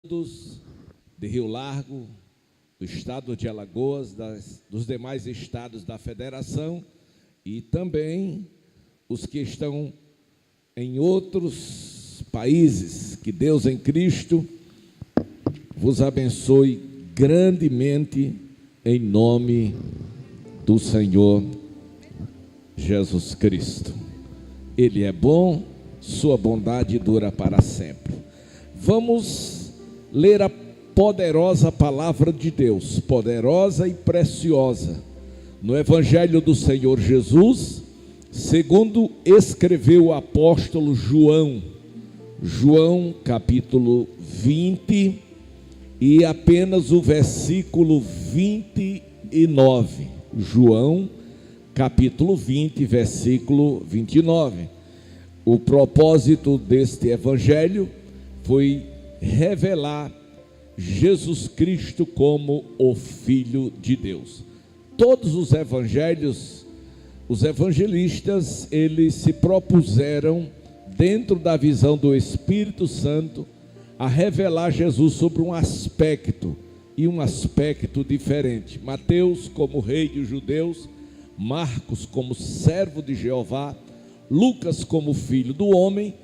de Rio Largo, do estado de Alagoas, dos demais estados da federação e também os que estão em outros países. Que Deus em Cristo vos abençoe grandemente em nome do Senhor Jesus Cristo. Ele é bom, sua bondade dura para sempre. Vamos ler a poderosa palavra de Deus, poderosa e preciosa, no Evangelho do Senhor Jesus, segundo escreveu o apóstolo João, capítulo 20, e apenas o versículo 29, João, capítulo 20, versículo 29. O propósito deste Evangelho foi revelar Jesus Cristo como o Filho de Deus. Todos os evangelhos, os evangelistas, eles se propuseram, dentro da visão do Espírito Santo, a revelar Jesus sobre um aspecto, e um aspecto diferente. Mateus como rei dos judeus, Marcos como servo de Jeová, Lucas como filho do homem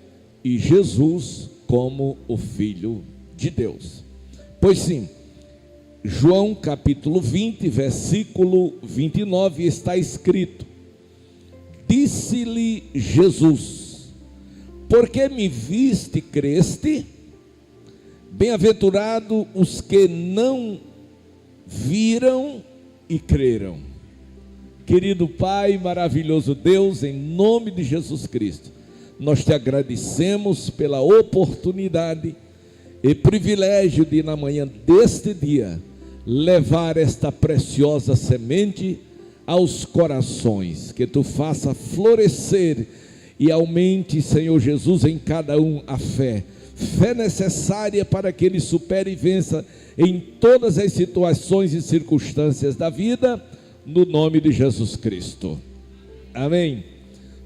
e Jesus como o Filho de Deus. Pois sim, João capítulo 20, versículo 29 está escrito: disse-lhe Jesus: porque me viste, creste? Bem-aventurado os que não viram e creram. Querido Pai, maravilhoso Deus, em nome de Jesus Cristo, nós te agradecemos pela oportunidade e privilégio de, na manhã deste dia, levar esta preciosa semente aos corações, que tu faça florescer e aumente, Senhor Jesus, em cada um a fé necessária para que ele supere e vença em todas as situações e circunstâncias da vida, no nome de Jesus Cristo. Amém.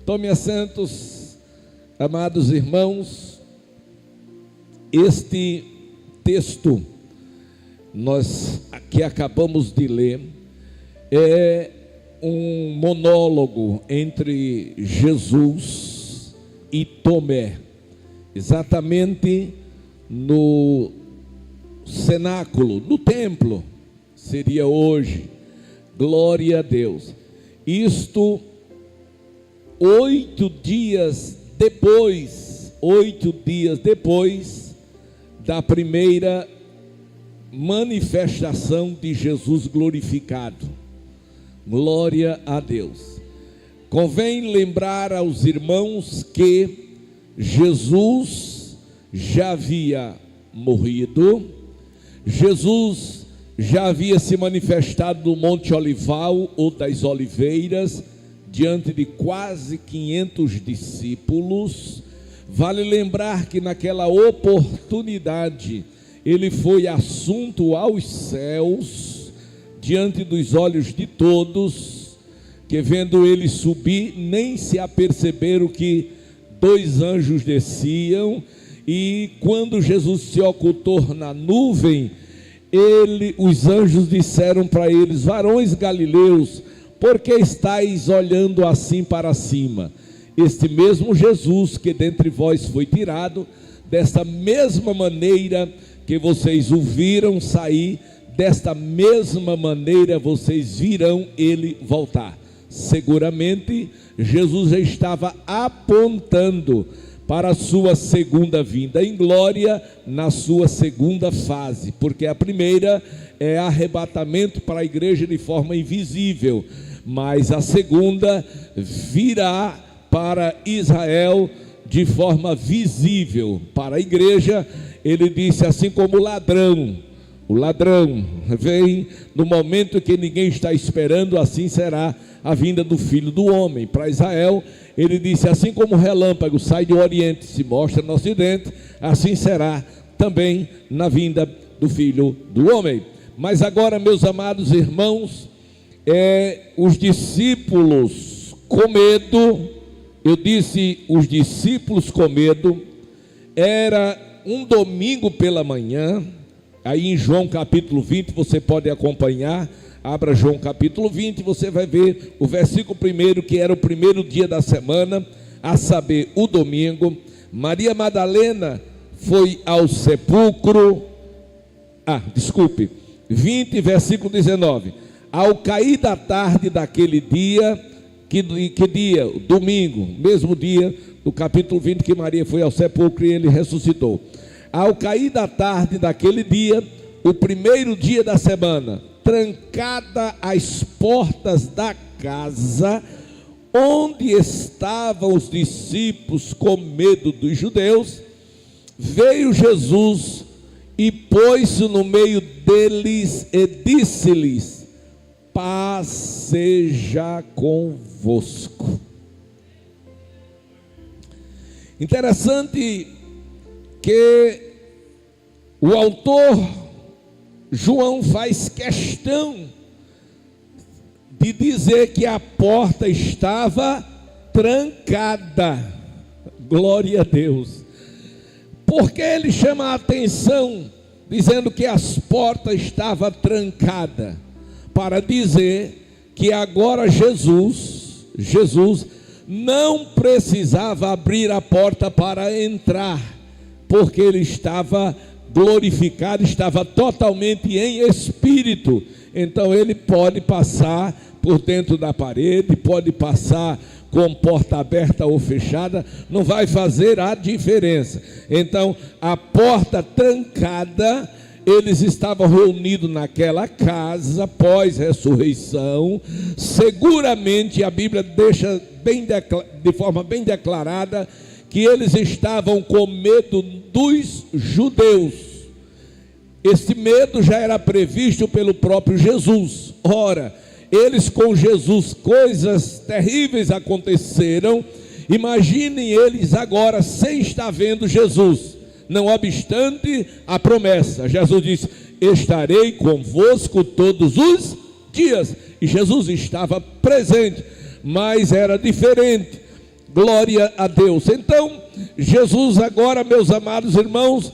Tome assentos, amados irmãos. Este texto que acabamos de ler é um monólogo entre Jesus e Tomé, exatamente no cenáculo, no templo, seria hoje. Glória a Deus. Isto 8 dias depois da primeira manifestação de Jesus glorificado. Glória a Deus. Convém lembrar aos irmãos que Jesus já havia morrido, Jesus já havia se manifestado no Monte Olival ou das Oliveiras, diante de quase 500 discípulos. Vale lembrar que naquela oportunidade ele foi assunto aos céus, diante dos olhos de todos, que vendo ele subir, nem se aperceberam que 2 anjos desciam, e quando Jesus se ocultou na nuvem, os anjos disseram para eles: varões galileus, por que estáis olhando assim para cima? Este mesmo Jesus que dentre vós foi tirado, desta mesma maneira que vocês o viram sair, desta mesma maneira vocês virão ele voltar. Seguramente Jesus já estava apontando para a sua segunda vinda em glória, na sua segunda fase, porque a primeira é arrebatamento para a igreja de forma invisível, mas a segunda virá para Israel de forma visível. Para a igreja, ele disse assim como o ladrão vem no momento que ninguém está esperando, assim será a vinda do Filho do Homem. Para Israel, ele disse: assim como o relâmpago sai do Oriente, se mostra no Ocidente, assim será também na vinda do Filho do Homem. Mas agora, meus amados irmãos, os discípulos com medo, eu disse os discípulos com medo, era um domingo pela manhã, aí em João capítulo 20, você pode acompanhar, abra João capítulo 20, você vai ver o versículo 1, que era o primeiro dia da semana, a saber, o domingo. Maria Madalena foi ao sepulcro, 20, versículo 19. Ao cair da tarde daquele dia, que dia? Domingo, mesmo dia do capítulo 20, que Maria foi ao sepulcro e ele ressuscitou. Ao cair da tarde daquele dia, o primeiro dia da semana, trancada as portas da casa, onde estavam os discípulos com medo dos judeus, veio Jesus e pôs-se no meio deles e disse-lhes: paz seja convosco. Interessante que o autor João faz questão de dizer que a porta estava trancada. Glória a Deus. Porque ele chama a atenção dizendo que as portas estavam trancadas, para dizer que agora Jesus não precisava abrir a porta para entrar, porque ele estava glorificado, estava totalmente em espírito. Então ele pode passar por dentro da parede, pode passar com porta aberta ou fechada, não vai fazer a diferença. Então a porta trancada, eles estavam reunidos naquela casa pós-ressurreição. Seguramente a Bíblia deixa de forma bem declarada que eles estavam com medo dos judeus. Esse medo já era previsto pelo próprio Jesus. Ora, eles com Jesus, coisas terríveis aconteceram. Imaginem eles agora sem estar vendo Jesus. Não obstante a promessa, Jesus disse: estarei convosco todos os dias. E Jesus estava presente, mas era diferente. Glória a Deus. Então, Jesus agora, meus amados irmãos,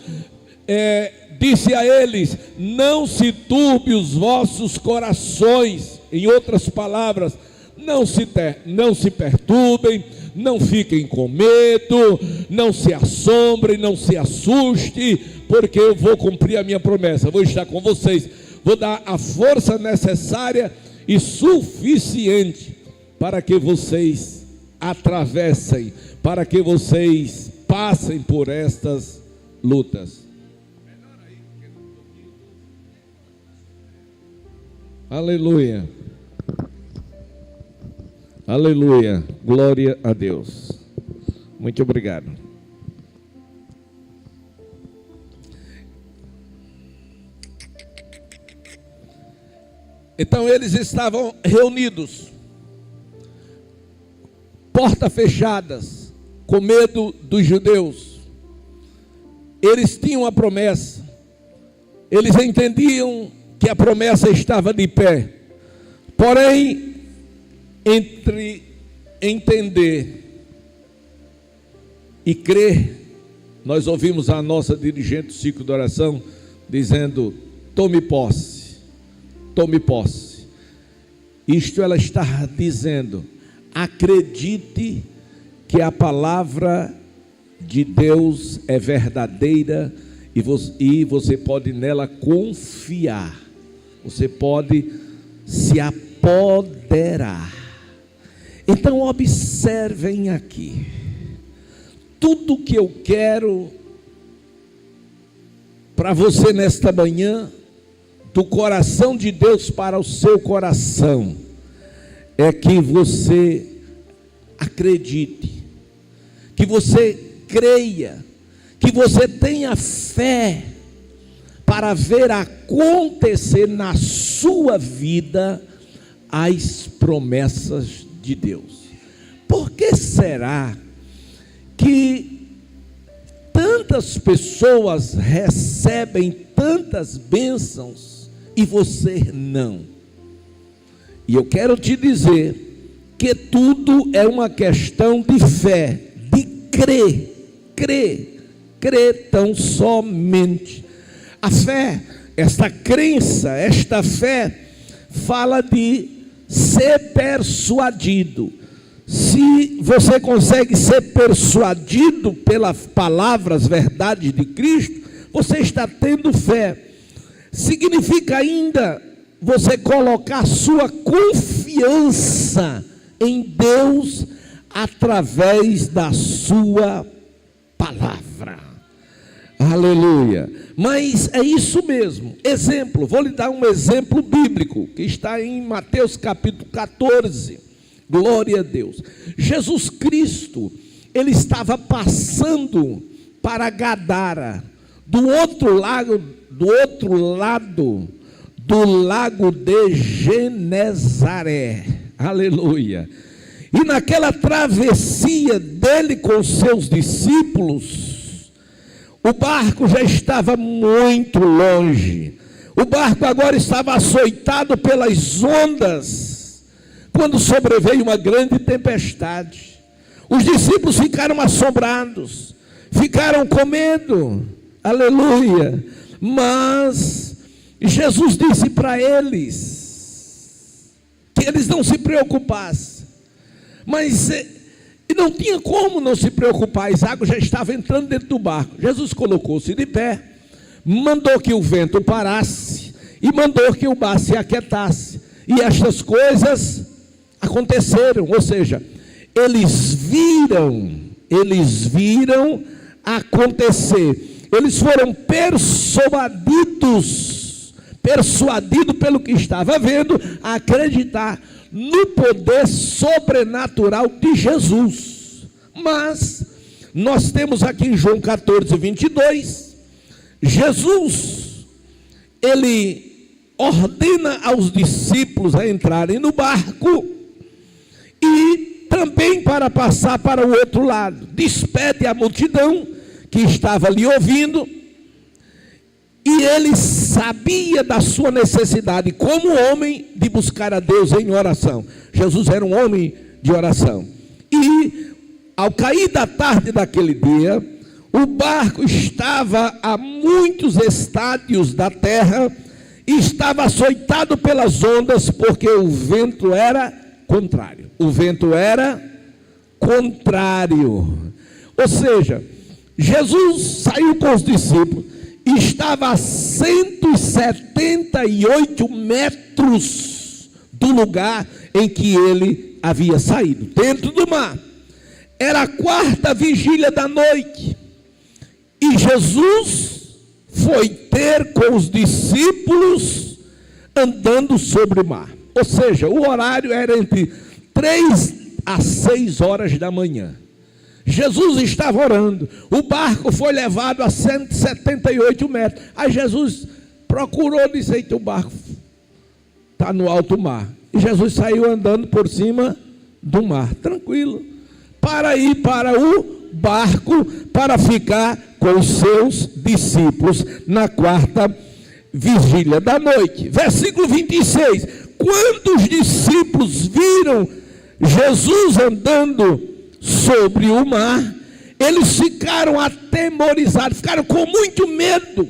disse a eles: não se turbe os vossos corações. Em outras palavras, não se perturbem, não fiquem com medo, não se assombrem, não se assuste, porque eu vou cumprir a minha promessa, vou estar com vocês, vou dar a força necessária e suficiente para que vocês atravessem, para que vocês passem por estas lutas. Aleluia. Aleluia, glória a Deus. Muito obrigado. Então eles estavam reunidos, portas fechadas, com medo dos judeus. Eles tinham a promessa, eles entendiam que a promessa estava de pé. Porém, entre entender e crer, nós ouvimos a nossa dirigente do ciclo de oração dizendo: tome posse, tome posse. Isto ela está dizendo: acredite que a palavra de Deus é verdadeira e você pode nela confiar, você pode se apoderar. Então observem aqui, tudo que eu quero para você nesta manhã, do coração de Deus para o seu coração, é que você acredite, que você creia, que você tenha fé para ver acontecer na sua vida as promessas de Deus. Por que será que tantas pessoas recebem tantas bênçãos e você não? E eu quero te dizer que tudo é uma questão de fé, de crer crê tão somente. A fé, esta crença, esta fé, fala de ser persuadido. Se você consegue ser persuadido pelas palavras, verdades de Cristo, você está tendo fé. Significa ainda você colocar sua confiança em Deus através da sua palavra. Aleluia. Mas é isso mesmo. Exemplo, vou lhe dar um exemplo bíblico que está em Mateus capítulo 14. Glória a Deus. Jesus Cristo, ele estava passando para Gadara, do outro lado do lago de Genezaré. Aleluia. E naquela travessia dele com seus discípulos, o barco já estava muito longe. O barco agora estava açoitado pelas ondas, quando sobreveio uma grande tempestade. Os discípulos ficaram assombrados, ficaram com medo. Aleluia. Mas Jesus disse para eles que eles não se preocupassem. Mas não tinha como não se preocupar, as águas já estavam entrando dentro do barco. Jesus colocou-se de pé, mandou que o vento parasse e mandou que o barco se aquietasse. E estas coisas aconteceram, ou seja, eles viram acontecer. Eles foram persuadidos pelo que estava vendo, a acreditar no poder sobrenatural de Jesus. Mas nós temos aqui em João 14, 22, Jesus, ele ordena aos discípulos a entrarem no barco e também para passar para o outro lado. Despede a multidão que estava ali ouvindo, e ele sabia da sua necessidade como homem de buscar a Deus em oração. Jesus era um homem de oração. E ao cair da tarde daquele dia, o barco estava a muitos estádios da terra e estava açoitado pelas ondas, porque o vento era contrário. O vento era contrário. Ou seja, Jesus saiu com os discípulos e estava a 178 metros do lugar em que ele havia saído, dentro do mar. Era a 4ª vigília da noite, e Jesus foi ter com os discípulos andando sobre o mar. Ou seja, o horário era entre 3 a 6 horas da manhã. Jesus estava orando, o barco foi levado a 178 metros. Aí Jesus procurou, disse: eita, o barco está no alto mar. E Jesus saiu andando por cima do mar, tranquilo, para ir para o barco, para ficar com os seus discípulos na 4ª vigília da noite. Versículo 26, quando os discípulos viram Jesus andando sobre o mar, eles ficaram atemorizados, ficaram com muito medo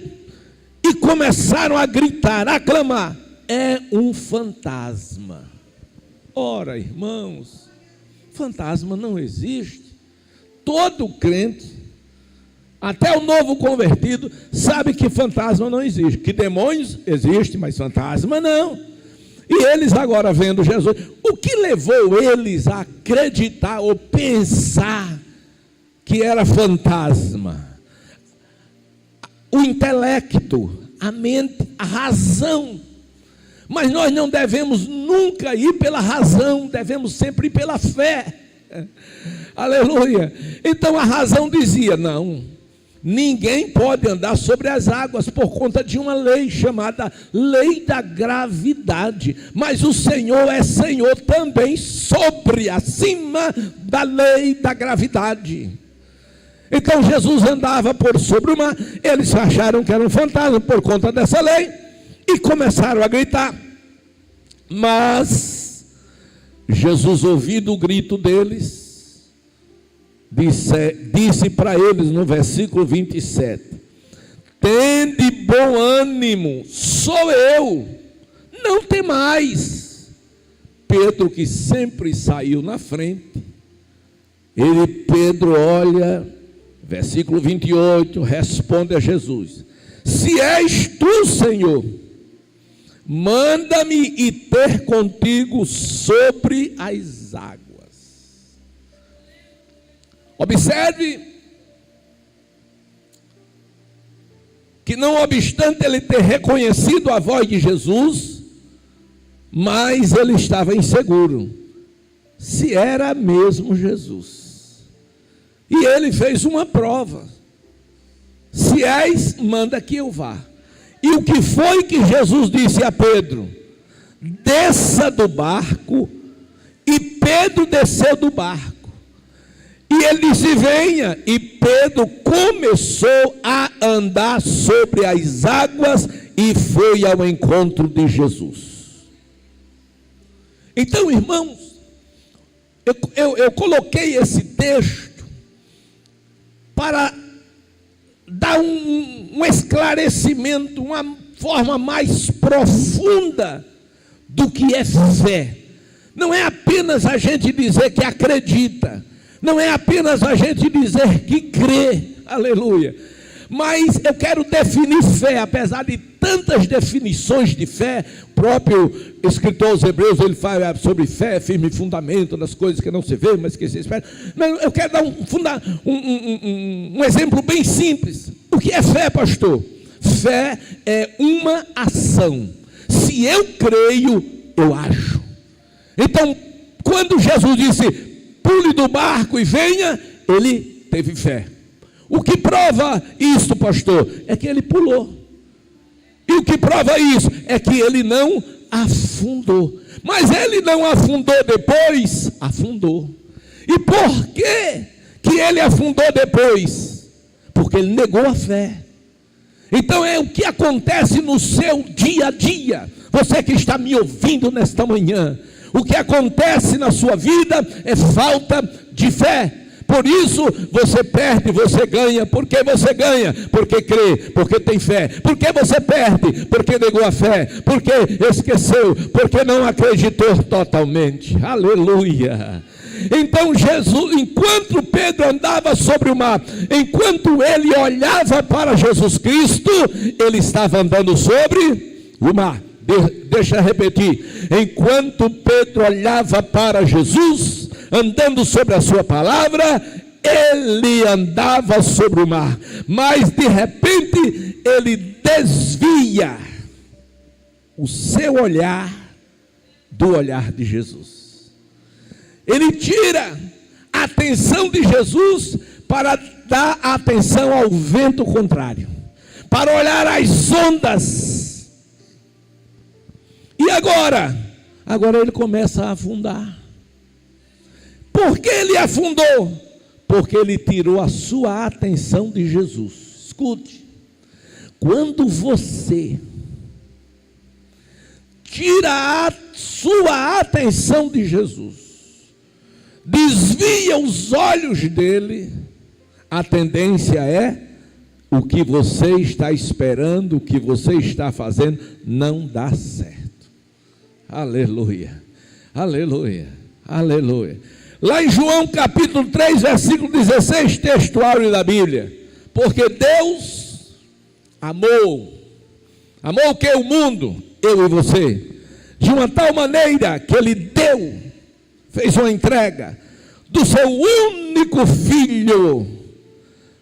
e começaram a gritar, a clamar: é um fantasma. Ora, irmãos, fantasma não existe. Todo crente, até o novo convertido, sabe que fantasma não existe, que demônios existem, mas fantasma não. E eles agora vendo Jesus, o que levou eles a acreditar ou pensar que era fantasma? O intelecto, a mente, a razão. Mas nós não devemos nunca ir pela razão, devemos sempre ir pela fé. Aleluia. Então a razão dizia: não, ninguém pode andar sobre as águas por conta de uma lei chamada lei da gravidade. Mas o Senhor é Senhor também sobre, acima da lei da gravidade. Então Jesus andava por sobre o mar, eles acharam que era um fantasma por conta dessa lei e começaram a gritar. Mas Jesus, ouvindo o grito deles, disse para eles no versículo 27: tende bom ânimo, sou eu, não temais. Pedro, que sempre saiu na frente, Pedro olha, versículo 28, responde a Jesus: se és tu, Senhor, manda-me ir ter contigo sobre as águas. Observe que, não obstante ele ter reconhecido a voz de Jesus, mas ele estava inseguro se era mesmo Jesus. E ele fez uma prova: se és, manda que eu vá. E o que foi que Jesus disse a Pedro? Desça do barco. E Pedro desceu do barco. E ele disse: venha. E Pedro começou a andar sobre as águas e foi ao encontro de Jesus. Então, irmãos, eu coloquei esse texto para dar um esclarecimento, uma forma mais profunda do que é fé. Não é apenas a gente dizer que acredita, não é apenas a gente dizer que crê, aleluia. Mas eu quero definir fé, apesar de tantas definições de fé. O próprio escritor aos Hebreus, ele fala sobre fé, firme fundamento das coisas que não se vê, mas que se espera. Mas eu quero dar um exemplo bem simples. O que é fé, pastor? Fé é uma ação. Se eu creio, eu ajo. Então, quando Jesus disse: pule do barco e venha, ele teve fé. O que prova isso, pastor? É que ele pulou. E o que prova isso? É que ele não afundou. Mas ele não afundou depois? Afundou. E por que ele afundou depois? Porque ele negou a fé. Então é o que acontece no seu dia a dia. Você que está me ouvindo nesta manhã, o que acontece na sua vida é falta de fé. Por isso você perde, você ganha. Por que você ganha? Porque crê, porque tem fé. Por que você perde? Porque negou a fé, porque esqueceu, porque não acreditou totalmente. Aleluia. Então Jesus, enquanto Pedro andava sobre o mar, enquanto ele olhava para Jesus Cristo, ele estava andando sobre o mar. Deixa eu repetir: enquanto Pedro olhava para Jesus, andando sobre a sua palavra, ele andava sobre o mar. Mas de repente ele desvia o seu olhar do olhar de Jesus. Ele tira a atenção de Jesus para dar atenção ao vento contrário, para olhar as ondas. E agora ele começa a afundar. Por que ele afundou? Porque ele tirou a sua atenção de Jesus. Escute: quando você tira a sua atenção de Jesus, desvia os olhos dele, a tendência é o que você está esperando, o que você está fazendo, não dá certo. Aleluia, aleluia, aleluia. Lá em João capítulo 3, versículo 16, texto áureo da Bíblia: porque Deus amou o que? O mundo, eu e você, de uma tal maneira que ele deu, fez uma entrega do seu único filho,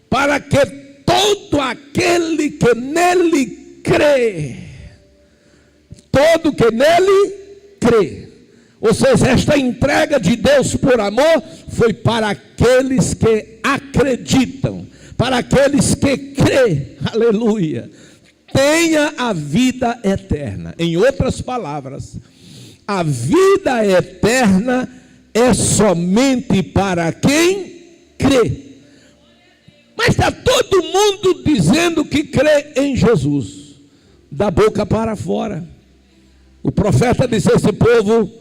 para que todo aquele que nele crê, todo que nele crê. Ou seja, esta entrega de Deus por amor foi para aqueles que acreditam, para aqueles que crê, aleluia, tenha a vida eterna. Em outras palavras, a vida eterna é somente para quem crê. Mas está todo mundo dizendo que crê em Jesus, da boca para fora. O profeta disse: esse povo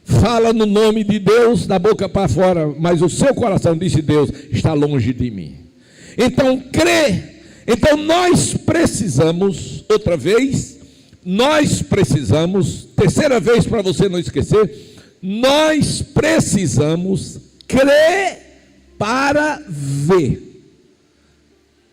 fala no nome de Deus, da boca para fora, mas o seu coração, disse Deus, está longe de mim. Então, crê. Então, nós precisamos, outra vez, terceira vez para você não esquecer, nós precisamos crer para ver.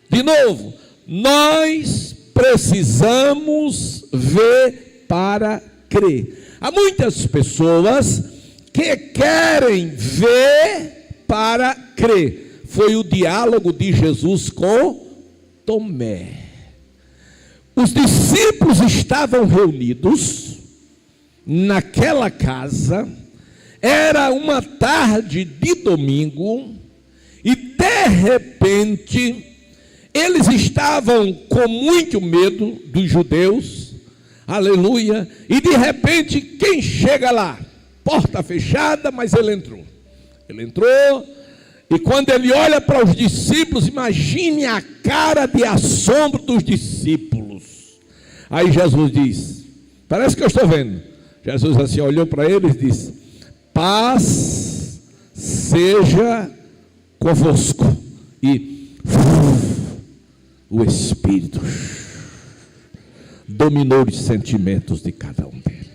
De novo, nós precisamos ver para crer. Há muitas pessoas que querem ver para crer. Foi o diálogo de Jesus com Tomé. Os discípulos estavam reunidos naquela casa, era uma tarde de domingo, e de repente, eles estavam com muito medo dos judeus, aleluia, e de repente, quem chega lá? Porta fechada, mas ele entrou. Ele entrou, e quando ele olha para os discípulos, imagine a cara de assombro dos discípulos. Aí Jesus diz, parece que eu estou vendo. Jesus assim olhou para eles e disse: paz seja convosco. E o Espírito dominou os sentimentos de cada um deles.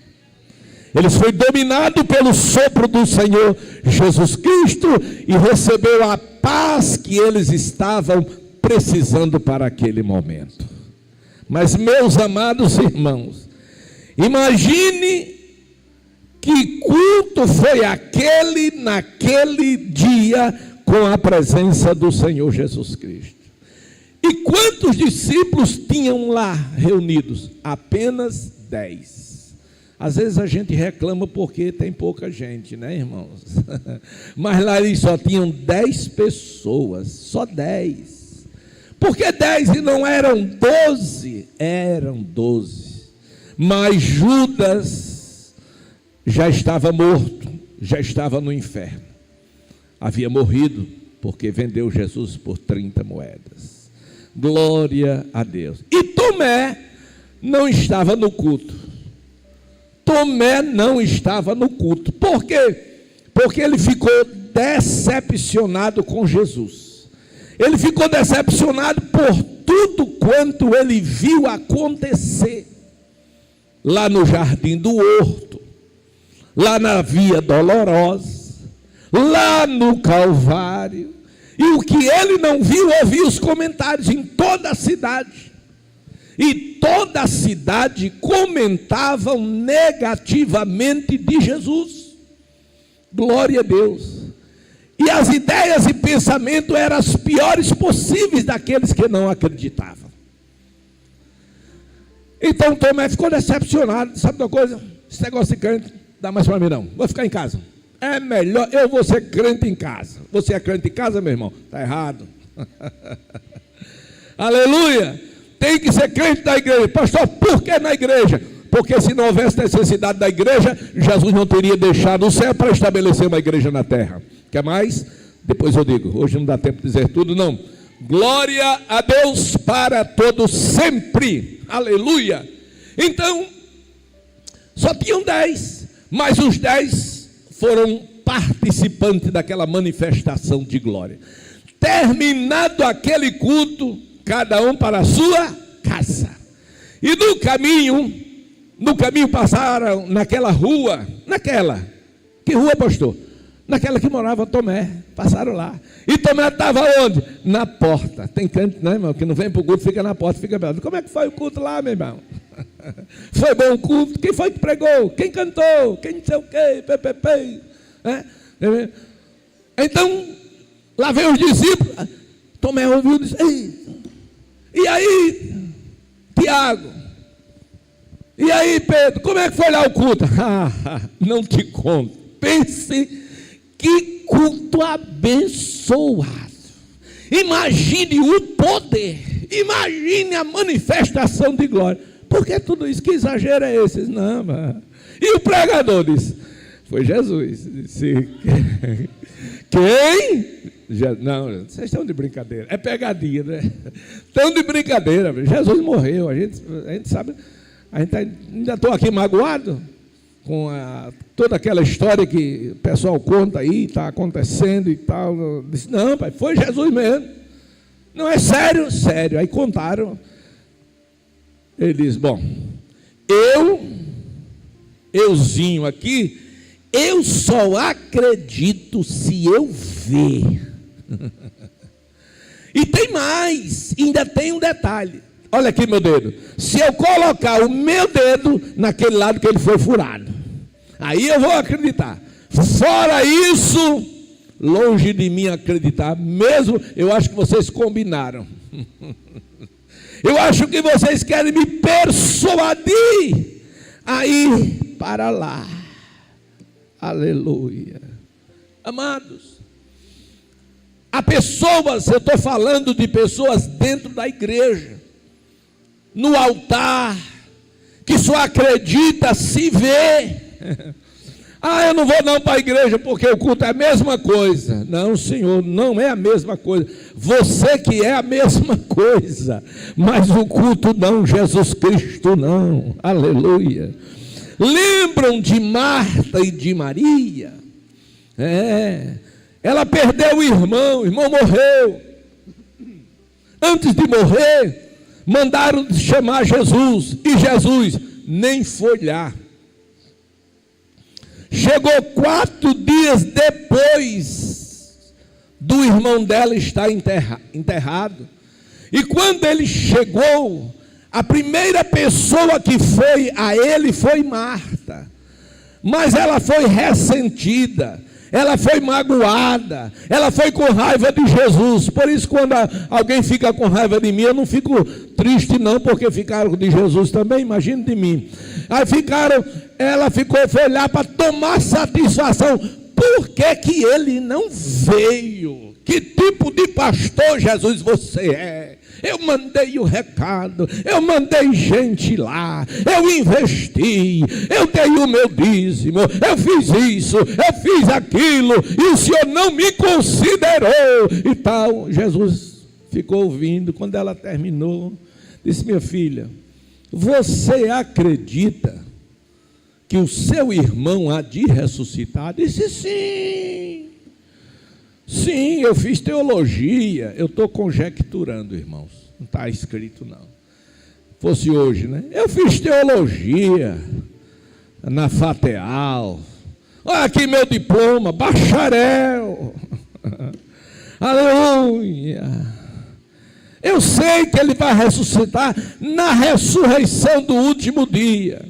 Eles foi dominado pelo sopro do Senhor Jesus Cristo e recebeu a paz que eles estavam precisando para aquele momento. Mas, meus amados irmãos, imagine que culto foi aquele naquele dia com a presença do Senhor Jesus Cristo. E quantos discípulos tinham lá reunidos? Apenas 10. Às vezes a gente reclama porque tem pouca gente, né, irmãos? Mas lá eles só tinham 10 pessoas, só 10. Por que 10 e não eram 12? Eram 12. Mas Judas já estava morto, já estava no inferno. Havia morrido porque vendeu Jesus por 30 moedas. Glória a Deus. E Tomé não estava no culto. Tomé não estava no culto. Por quê? Porque ele ficou decepcionado com Jesus. Ele ficou decepcionado por tudo quanto ele viu acontecer lá no jardim do horto, lá na via dolorosa, lá no Calvário. E o que ele não viu, ouviu os comentários em toda a cidade. E toda a cidade comentavam negativamente de Jesus. Glória a Deus. E as ideias e pensamentos eram as piores possíveis daqueles que não acreditavam. Então Tomé ficou decepcionado. Sabe uma coisa? Esse negócio de crente, dá mais para mim não. Vou ficar em casa. É melhor eu vou ser crente em casa. Você é crente em casa, meu irmão? Está errado. Aleluia. Tem que ser crente da igreja. Pastor, por que na igreja? Porque se não houvesse necessidade da igreja, Jesus não teria deixado o céu para estabelecer uma igreja na terra. Quer mais? Depois eu digo. Hoje não dá tempo de dizer tudo, não. Glória a Deus para todos sempre. Aleluia. Então, só tinham 10. Mas os 10 foram participantes daquela manifestação de glória. Terminado aquele culto, cada um para a sua casa. E no caminho passaram naquela rua, que rua, pastor? Naquela que morava Tomé, passaram lá. E Tomé estava onde? Na porta. Tem crente, né, irmão, que não vem para o culto, fica na porta, fica perto. Como é que foi o culto lá, meu irmão? Foi bom o culto? Quem foi que pregou? Quem cantou? Quem não sei o quê? Então, lá vem os discípulos. Tomé ouviu e disse: e aí, Tiago? E aí, Pedro? Como é que foi lá o culto? Não te conto. Pense que culto abençoado. Imagine o poder. Imagine a manifestação de glória. Por que tudo isso? Que exagero é esse? Não, mano. E o pregador disse: foi Jesus. Disse: quem? Não, vocês estão de brincadeira. É pegadinha, né? Estão de brincadeira. Jesus morreu. A gente sabe. Ainda estou aqui magoado. toda aquela história que o pessoal conta aí, está acontecendo e tal. Eu disse, não, pai, foi Jesus mesmo. Não é sério? Sério. Aí contaram. Ele diz, bom, euzinho aqui, eu só acredito se eu ver. E tem mais, ainda tem um detalhe. Olha aqui meu dedo. Se eu colocar o meu dedo naquele lado que ele foi furado, aí eu vou acreditar. Fora isso, longe de mim acreditar. Mesmo, eu acho que vocês combinaram. Eu acho que vocês querem me persuadir a ir para lá. Aleluia. Amados, há pessoas, eu estou falando de pessoas dentro da igreja, no altar, que só acredita se vê. Eu não vou não para a igreja porque o culto é a mesma coisa. Não, Senhor, não é a mesma coisa. Você que é a mesma coisa, mas o culto não, Jesus Cristo não. Aleluia. Lembram de Marta e de Maria? Ela perdeu o irmão morreu. Antes de morrer, mandaram chamar Jesus, e Jesus nem foi lá. Chegou 4 dias depois do irmão dela estar enterrado. E quando ele chegou, a primeira pessoa que foi a ele foi Marta. Mas ela foi ressentida, ela foi magoada, ela foi com raiva de Jesus. Por isso, quando alguém fica com raiva de mim, eu não fico triste não, porque ficaram de Jesus também, imagina de mim. Aí ela foi lá para tomar satisfação. Por que ele não veio? Que tipo de pastor, Jesus, você é? Eu mandei o recado, eu mandei gente lá, eu investi, eu dei o meu dízimo, eu fiz isso, eu fiz aquilo, e o Senhor não me considerou e tal. Jesus ficou ouvindo. Quando ela terminou, disse, minha filha, você acredita que o seu irmão há de ressuscitar? Disse, sim. Sim, eu fiz teologia. Eu estou conjecturando, irmãos. Não está escrito, não. Fosse hoje, né? Eu fiz teologia na FATEAL. Olha aqui meu diploma, bacharel. Aleluia. Eu sei que ele vai ressuscitar na ressurreição do último dia.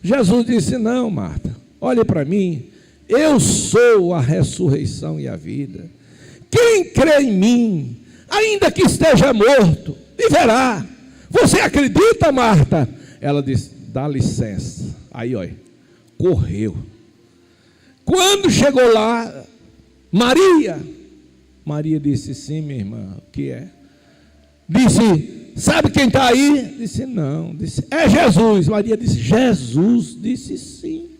Jesus disse, não, Marta, olhe para mim. Eu sou a ressurreição e a vida. Quem crê em mim, ainda que esteja morto, viverá. Você acredita, Marta? Ela disse, dá licença. Aí, olha, correu. Quando chegou lá, Maria disse, sim, minha irmã, o que é? Disse, sabe quem está aí? Disse, não. Disse, é Jesus. Maria disse, Jesus? Disse, sim.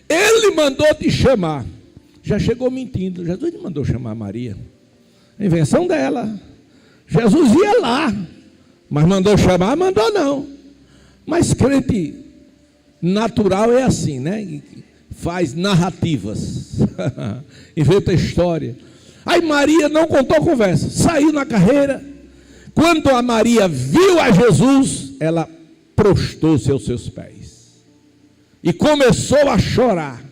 Ele mandou te chamar. Já chegou mentindo. Jesus não mandou chamar Maria. A invenção dela. Jesus ia lá, mas mandou chamar? Mandou não. Mas crente natural é assim, né? Faz narrativas. Inventa história. Aí Maria não contou conversa. Saiu na carreira. Quando a Maria viu a Jesus, ela prostrou-se aos seus pés e começou a chorar.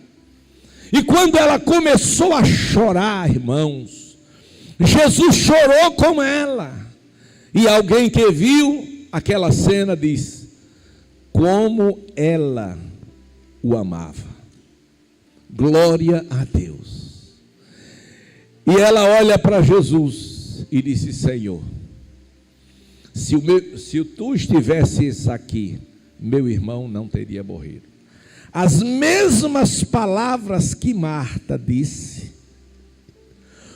E quando ela começou a chorar, irmãos, Jesus chorou com ela. E alguém que viu aquela cena diz, como ela o amava. Glória a Deus. E ela olha para Jesus e disse, Senhor, se tu estivesses aqui, meu irmão não teria morrido. As mesmas palavras que Marta disse,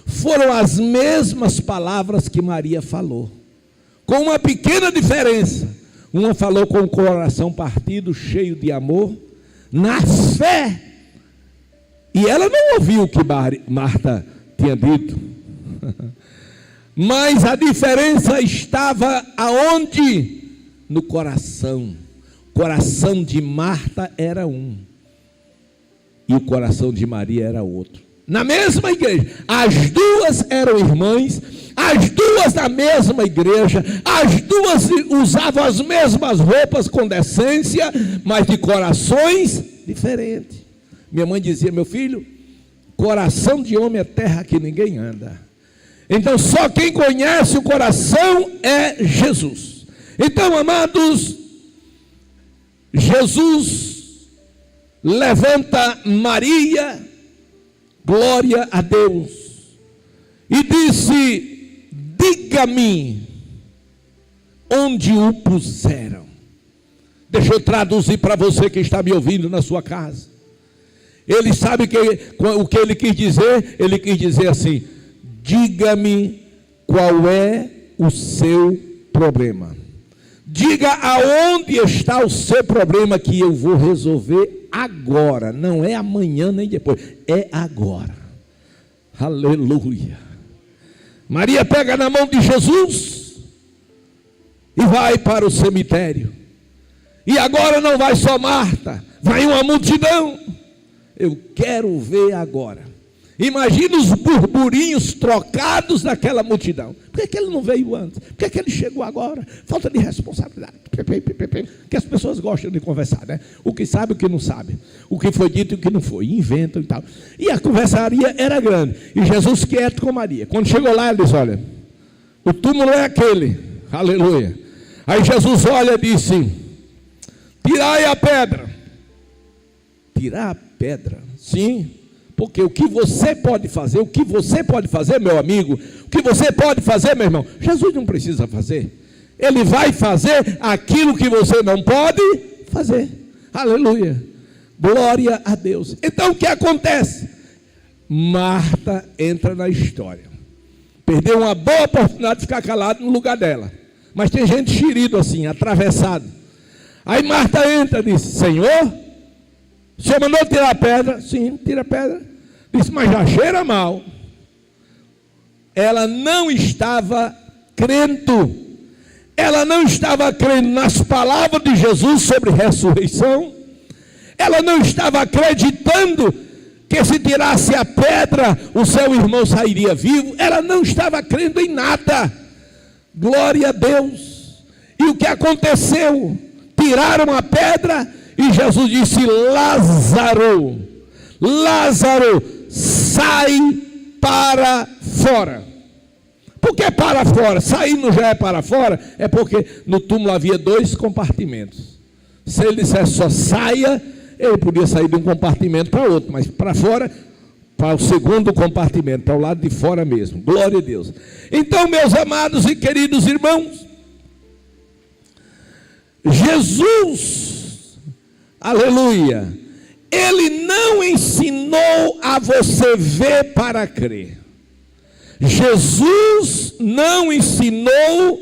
foram as mesmas palavras que Maria falou, com uma pequena diferença. Uma falou com o coração partido, cheio de amor, na fé, e ela não ouviu o que Marta tinha dito. Mas a diferença estava aonde? No coração. O coração de Marta era um. e o coração de Maria era outro. Na mesma igreja, as duas eram irmãs, as duas na mesma igreja, as duas usavam as mesmas roupas com decência, mas de corações diferentes. Minha mãe dizia: meu filho, coração de homem é terra que ninguém anda. Então só quem conhece o coração é Jesus. Então, amados, Jesus levanta Maria, glória a Deus, e disse: diga-me onde o puseram. Deixa eu traduzir para você que está me ouvindo na sua casa. Ele sabe o que ele quis dizer? Ele quis dizer assim: diga-me qual é o seu problema. Diga aonde está o seu problema, que eu vou resolver agora. Não é amanhã nem depois, é agora. Aleluia. Maria pega na mão de Jesus e vai para o cemitério. E agora não vai só Marta, vai uma multidão. Eu quero ver agora. Imagina os burburinhos trocados daquela multidão. Por que ele não veio antes? Por que ele chegou agora? Falta de responsabilidade. Que as pessoas gostam de conversar, né? O que sabe, o que não sabe. O que foi dito e o que não foi. Inventam e tal. E a conversaria era grande. E Jesus quieto com Maria. Quando chegou lá, ele disse: olha, o túmulo é aquele. Aleluia. Aí Jesus olha e disse: tirai a pedra. Tirar a pedra? Sim. Porque o que você pode fazer, meu amigo, o que você pode fazer, meu irmão, Jesus não precisa fazer. Ele vai fazer aquilo que você não pode fazer. Aleluia. Glória a Deus. Então o que acontece? Marta entra na história. Perdeu uma boa oportunidade de ficar calado no lugar dela. Mas tem gente xerido assim, atravessado. Aí Marta entra e diz: Senhor, o senhor mandou tirar a pedra? Sim, tira a pedra. Disse: mas já cheira mal. Ela não estava crendo. Ela não estava crendo nas palavras de Jesus sobre ressurreição. Ela não estava acreditando que se tirasse a pedra, o seu irmão sairia vivo. Ela não estava crendo em nada. Glória a Deus. E o que aconteceu? Tiraram a pedra e Jesus disse: Lázaro, Lázaro, sai para fora. Por que para fora? Sair não já é para fora? É porque no túmulo havia 2 compartimentos. Se ele dissesse só saia, ele podia sair de um compartimento para outro, mas para fora, para o segundo compartimento, para o lado de fora mesmo. Glória a Deus. Então, meus amados e queridos irmãos, Jesus, aleluia, ele não ensinou a você ver para crer. Jesus não ensinou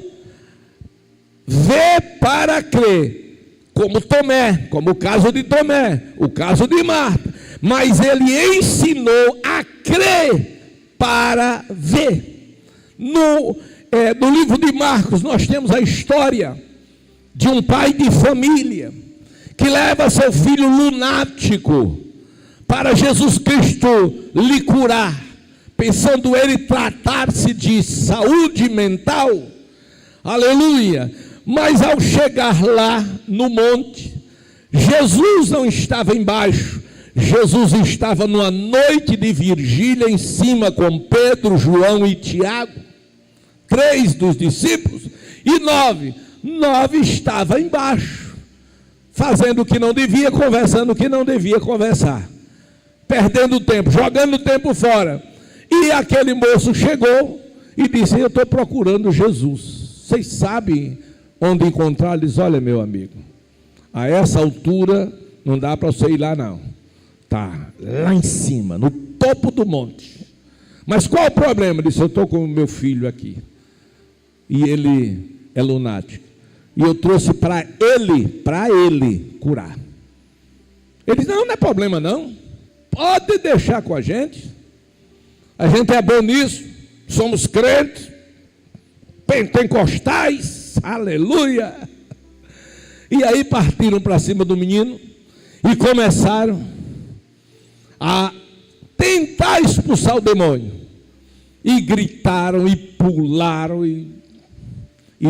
ver para crer, como Tomé, como o caso de Tomé, o caso de Marta, mas ele ensinou a crer para ver. No livro de Marcos nós temos a história de um pai de família que leva seu filho lunático para Jesus Cristo lhe curar, pensando ele tratar-se de saúde mental. Aleluia. Mas ao chegar lá no monte, Jesus não estava embaixo, Jesus estava numa noite de vigília em cima com Pedro, João e Tiago, 3 dos discípulos, e 9 estava embaixo, fazendo o que não devia, conversando o que não devia conversar, perdendo tempo, jogando o tempo fora. E aquele moço chegou e disse: eu estou procurando Jesus, vocês sabem onde encontrar? Ele disse: olha, meu amigo, a essa altura não dá para você ir lá não, está lá em cima, no topo do monte. Mas qual o problema? Ele disse: eu estou com o meu filho aqui, e ele é lunático, e eu trouxe para ele curar. Ele disse: não é problema não, pode deixar com a gente é bom nisso, somos crentes, pentecostais, aleluia. E aí partiram para cima do menino e começaram a tentar expulsar o demônio. E gritaram e pularam e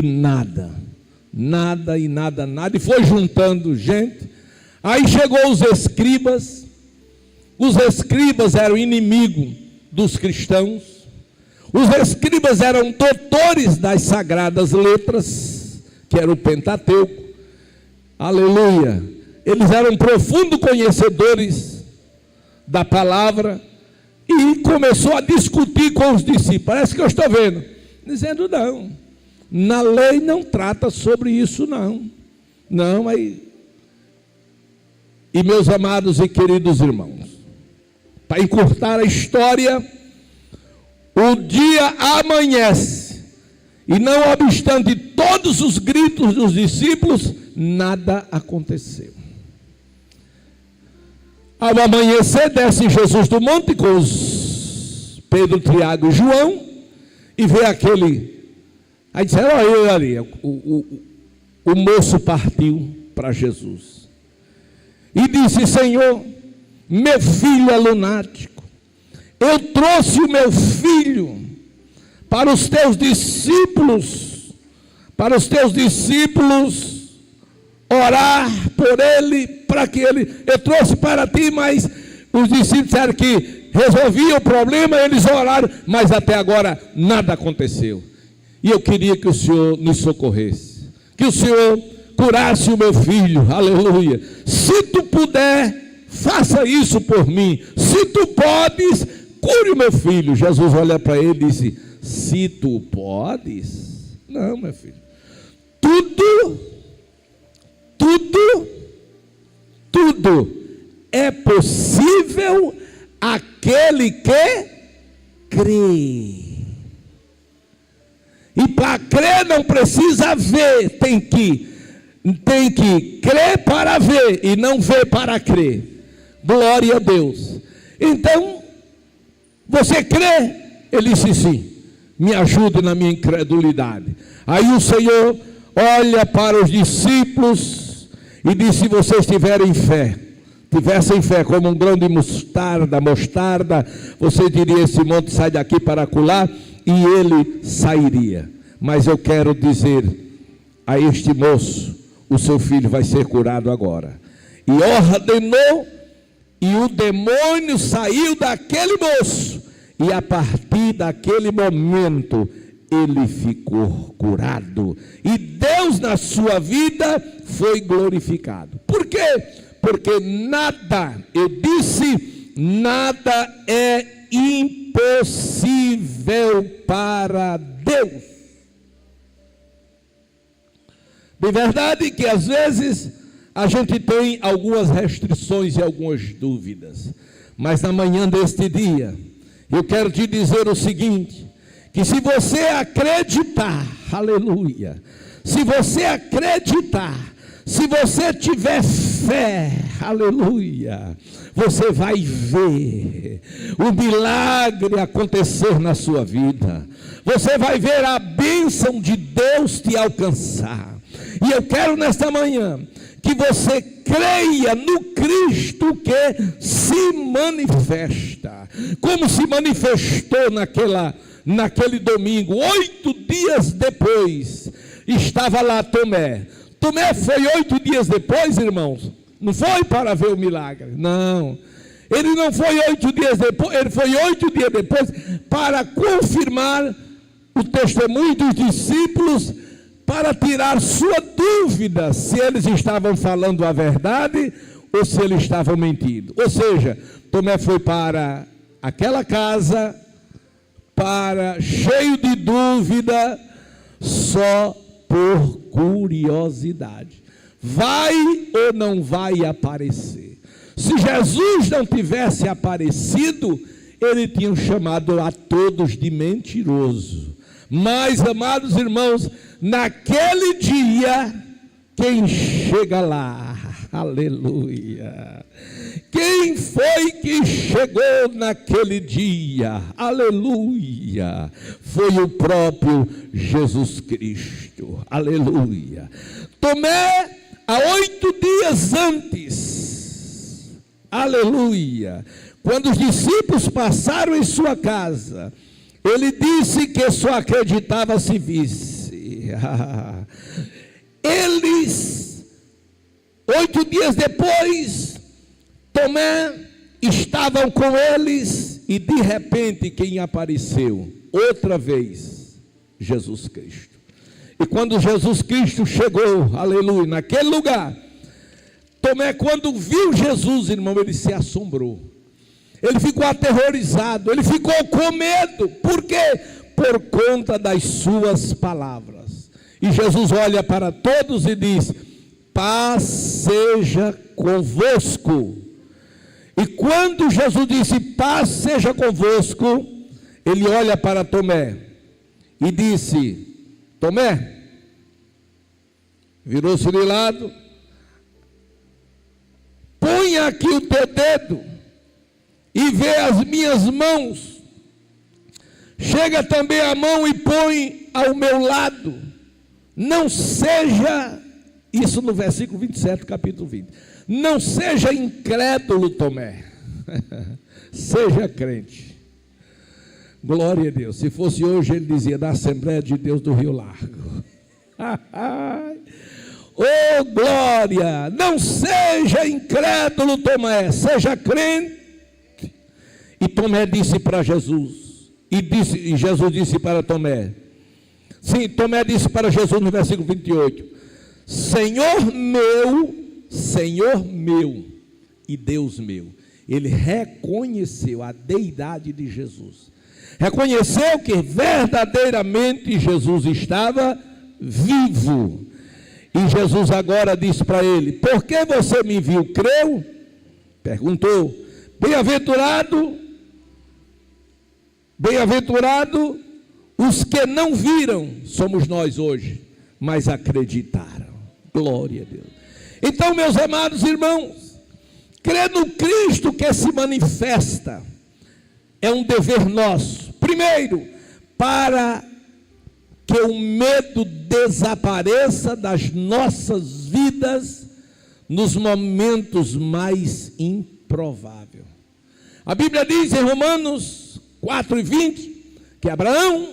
nada. E foi juntando gente. Aí chegou os escribas. Os escribas eram inimigos dos cristãos. Os escribas eram doutores das sagradas letras, que era o Pentateuco. Aleluia. Eles eram profundos conhecedores da palavra. E começou a discutir com os discípulos. Parece que eu estou vendo. Dizendo, não, na lei não trata sobre isso, não. Não, aí. E meus amados e queridos irmãos, para encurtar a história, o dia amanhece. E não obstante todos os gritos dos discípulos, nada aconteceu. Ao amanhecer, desce Jesus do monte com os Pedro, Tiago e João, e vê aquele. Aí disseram, olha ali, o moço partiu para Jesus. E disse, Senhor, meu filho é lunático. Eu trouxe o meu filho para os teus discípulos, orar por ele, para que ele, eu trouxe para ti, mas os discípulos disseram que resolvia o problema, eles oraram, mas até agora nada aconteceu. E eu queria que o Senhor nos socorresse, que o Senhor curasse o meu filho, aleluia. Se tu puder, faça isso por mim. Se tu podes, cure o meu filho. Jesus olha para ele e disse, se tu podes? Não, meu filho. Tudo é possível aquele que crê. E para crer não precisa ver, tem que crer para ver e não ver para crer. Glória a Deus. Então, você crê? Ele disse sim. Me ajude na minha incredulidade. Aí o Senhor olha para os discípulos e diz, se vocês tivessem fé como um grão de mostarda, você diria, esse monte sai daqui para acolá, e ele sairia. Mas eu quero dizer a este moço, o seu filho vai ser curado agora. E ordenou, e o demônio saiu daquele moço, e a partir daquele momento, ele ficou curado. E Deus na sua vida foi glorificado. Por quê? Porque nada, eu disse, nada é impossível para Deus. De verdade que às vezes a gente tem algumas restrições e algumas dúvidas. Mas na manhã deste dia, eu quero te dizer o seguinte, que se você acreditar, aleluia, se você acreditar, se você tiver fé, aleluia, você vai ver o milagre acontecer na sua vida. Você vai ver a bênção de Deus te alcançar. E eu quero nesta manhã que você creia no Cristo que se manifesta, como se manifestou naquele domingo. 8 dias depois, estava lá Tomé. Tomé foi 8 dias depois, irmãos, não foi para ver o milagre, não. Ele não foi 8 dias depois, ele foi 8 dias depois para confirmar o testemunho dos discípulos, para tirar sua dúvida se eles estavam falando a verdade ou se eles estavam mentindo. Ou seja, Tomé foi para aquela casa, cheio de dúvida, só por curiosidade. Vai ou não vai aparecer? Se Jesus não tivesse aparecido, ele tinha chamado a todos de mentiroso. Mas, amados irmãos, naquele dia, quem chega lá? Aleluia! Quem foi que chegou naquele dia? Aleluia! Foi o próprio Jesus Cristo. Aleluia! Tomé, há 8 dias antes, aleluia, quando os discípulos passaram em sua casa, ele disse que só acreditava se visse. Eles, 8 dias depois, Tomé estavam com eles e de repente quem apareceu? Outra vez, Jesus Cristo. E quando Jesus Cristo chegou, aleluia, naquele lugar, Tomé, quando viu Jesus, irmão, ele se assombrou. Ele ficou aterrorizado, ele ficou com medo. Por quê? Por conta das suas palavras. E Jesus olha para todos e diz: paz seja convosco. E quando Jesus disse: paz seja convosco, ele olha para Tomé e disse: Tomé, virou-se de lado, põe aqui o teu dedo e vê as minhas mãos, chega também a mão e põe ao meu lado, não seja, isso no versículo 27, capítulo 20, não seja incrédulo, Tomé, seja crente. Glória a Deus. Se fosse hoje, ele dizia: da Assembleia de Deus do Rio Largo. Oh, glória! Não seja incrédulo, Tomé, seja crente. E Tomé disse para Jesus, e Jesus disse para Tomé, sim, Tomé disse para Jesus no versículo 28, Senhor meu e Deus meu. Ele reconheceu a deidade de Jesus, reconheceu que verdadeiramente Jesus estava vivo. E Jesus agora disse para ele: por que você me viu, creu? Perguntou. Bem-aventurado os que não viram, somos nós hoje, mas acreditaram. Glória a Deus. Então, meus amados irmãos, crer no Cristo que se manifesta é um dever nosso. Primeiro, para que o medo desapareça das nossas vidas nos momentos mais improváveis. A Bíblia diz em Romanos 4:20 que Abraão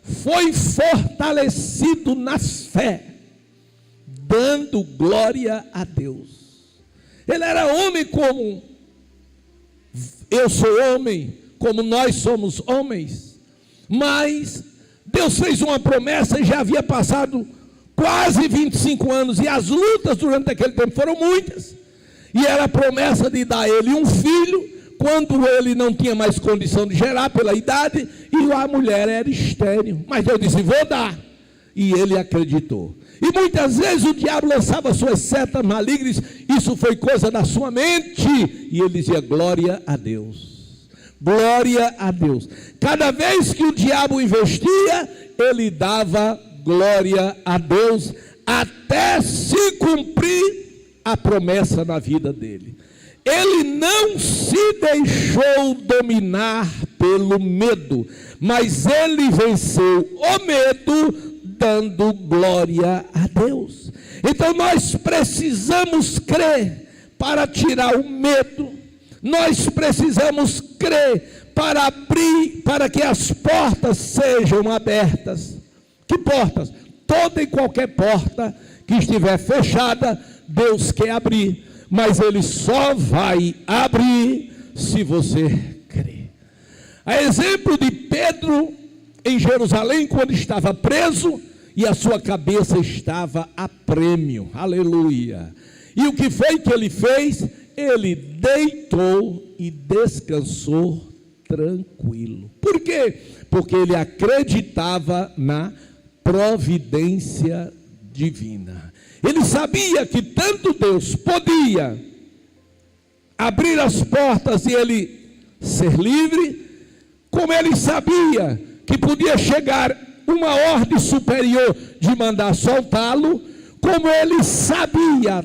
foi fortalecido na fé, dando glória a Deus. Ele era homem como eu sou homem, como nós somos homens, mas Deus fez uma promessa e já havia passado quase 25 anos, e as lutas durante aquele tempo foram muitas, e era a promessa de dar a ele um filho, quando ele não tinha mais condição de gerar pela idade, e a mulher era estéril, mas Deus disse: vou dar, e ele acreditou. E muitas vezes o diabo lançava suas setas malignas, isso foi coisa da sua mente, e ele dizia: glória a Deus, glória a Deus. Cada vez que o diabo investia, ele dava glória a Deus, até se cumprir a promessa na vida dele. Ele não se deixou dominar pelo medo, mas ele venceu o medo, dando glória a Deus. Então nós precisamos crer para tirar o medo, nós precisamos crer para abrir, para que as portas sejam abertas. Que portas? Toda e qualquer porta que estiver fechada, Deus quer abrir, mas Ele só vai abrir se você crer. A exemplo de Pedro em Jerusalém, quando estava preso, e a sua cabeça estava a prêmio, aleluia. E o que foi que ele fez? Ele deitou e descansou tranquilo. Por quê? Porque ele acreditava na providência divina. Ele sabia que tanto Deus podia abrir as portas e ele ser livre, como ele sabia que podia chegar uma ordem superior de mandar soltá-lo, como ele sabia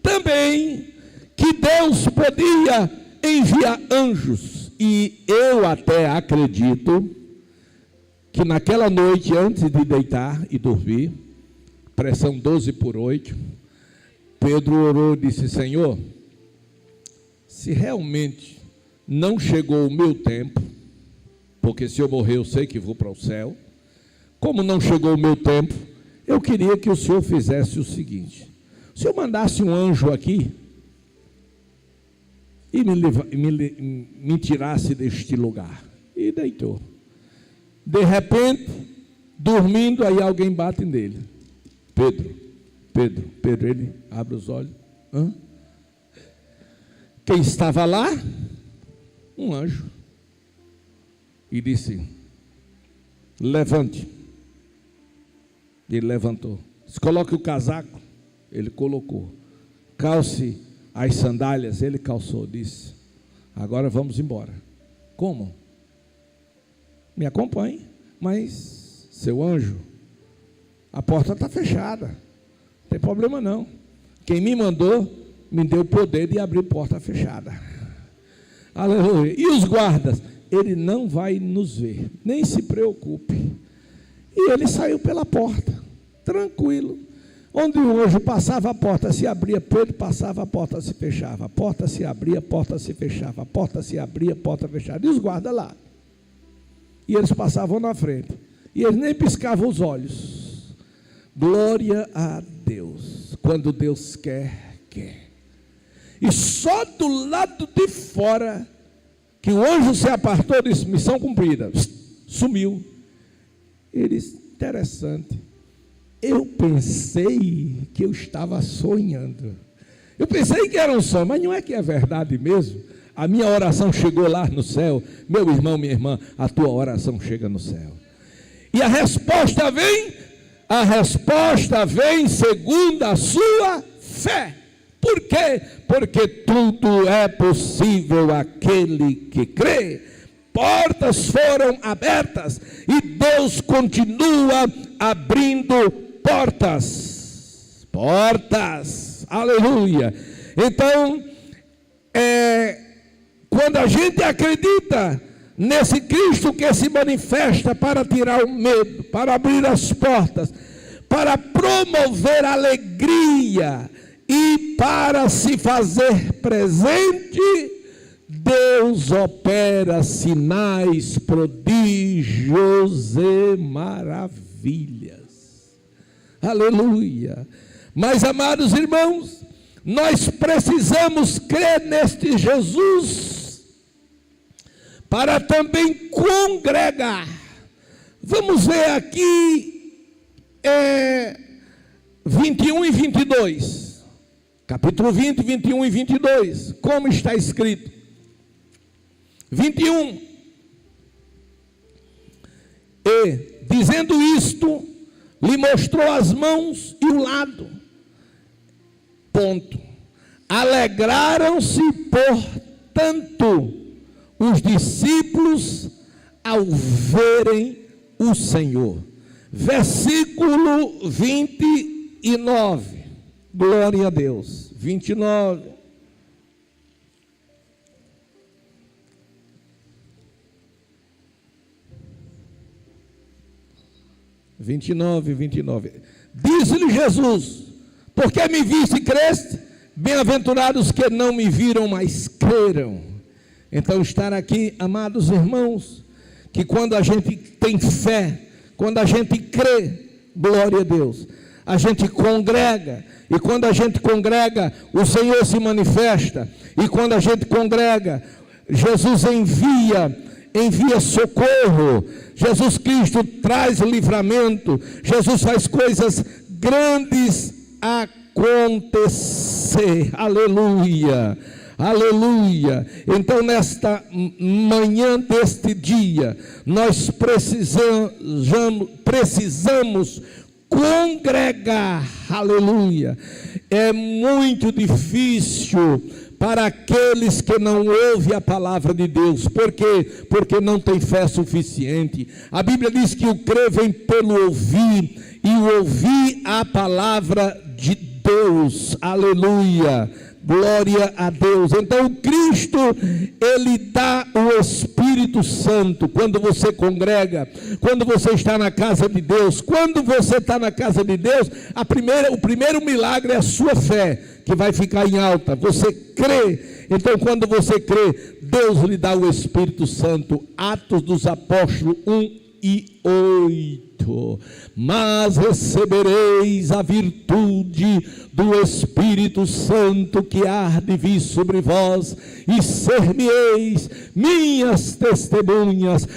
também que Deus podia enviar anjos. E eu até acredito que naquela noite, antes de deitar e dormir, pressão 12/8, Pedro orou e disse: Senhor, se realmente não chegou o meu tempo, porque se eu morrer eu sei que vou para o céu. Como não chegou o meu tempo, eu queria que o senhor fizesse o seguinte: o senhor mandasse um anjo aqui e me tirasse deste lugar. E deitou. De repente, dormindo, aí alguém bate nele. Pedro, ele abre os olhos. Hã? Quem estava lá? Um anjo. E disse: levante. Ele levantou. Se coloque o casaco. Ele colocou. Calce as sandálias. Ele calçou. Disse: agora vamos embora. Como? Me acompanhe. Mas, seu anjo, a porta está fechada. Não tem problema não. Quem me mandou, me deu o poder de abrir porta fechada. Aleluia. E os guardas? Ele não vai nos ver. Nem se preocupe. E ele saiu pela porta, tranquilo. Onde o anjo passava, a porta se abria. Pedro passava, a porta se fechava. A porta se abria, a porta se fechava. A porta se abria, a porta fechava. E os guardas lá. E eles passavam na frente. E eles nem piscavam os olhos. Glória a Deus. Quando Deus quer, quer. E só do lado de fora, que o anjo se apartou e disse: missão cumprida. Sumiu. Ele disse: interessante. Eu pensei que eu estava sonhando. Eu pensei que era um sonho, mas não é que é verdade mesmo. A minha oração chegou lá no céu. Meu irmão, minha irmã, a tua oração chega no céu. E a resposta vem segundo a sua fé. Por quê? Porque tudo é possível àquele que crê. Portas foram abertas e Deus continua abrindo portas. Portas. Aleluia. Então, quando a gente acredita nesse Cristo que se manifesta para tirar o medo, para abrir as portas, para promover alegria e para se fazer presente, Deus opera sinais, prodígios e maravilhas. Aleluia. Mas, amados irmãos, nós precisamos crer neste Jesus para também congregar. Vamos ver aqui 21 e 22. Capítulo 20, 21 e 22. Como está escrito? 21. E, dizendo isto, lhe mostrou as mãos e o lado. Ponto. Alegraram-se, portanto, os discípulos ao verem o Senhor. Versículo 29. Glória a Deus. 29. Disse-lhe Jesus: porque me viste e creste? Bem-aventurados que não me viram, mas creram. Então, estar aqui, amados irmãos, que quando a gente tem fé, quando a gente crê, glória a Deus, a gente congrega, e quando a gente congrega, o Senhor se manifesta, e quando a gente congrega, Jesus envia socorro, Jesus Cristo traz livramento, Jesus faz coisas grandes acontecer. Aleluia, aleluia. Então, nesta manhã deste dia, nós precisamos congregar. Aleluia. É muito difícil para aqueles que não ouvem a palavra de Deus. Por quê? Porque não tem fé suficiente. A Bíblia diz que o crer vem pelo ouvir, e o ouvir a palavra de Deus. Aleluia. Glória a Deus. Então, Cristo, Ele dá o Espírito Espírito Santo, quando você congrega, quando você está na casa de Deus, quando você está na casa de Deus, o primeiro milagre é a sua fé, que vai ficar em alta. Você crê. Então, quando você crê, Deus lhe dá o Espírito Santo. Atos dos Apóstolos 1:8. Mas recebereis a virtude do Espírito Santo que há de vir sobre vós, e ser-me-eis minhas testemunhas,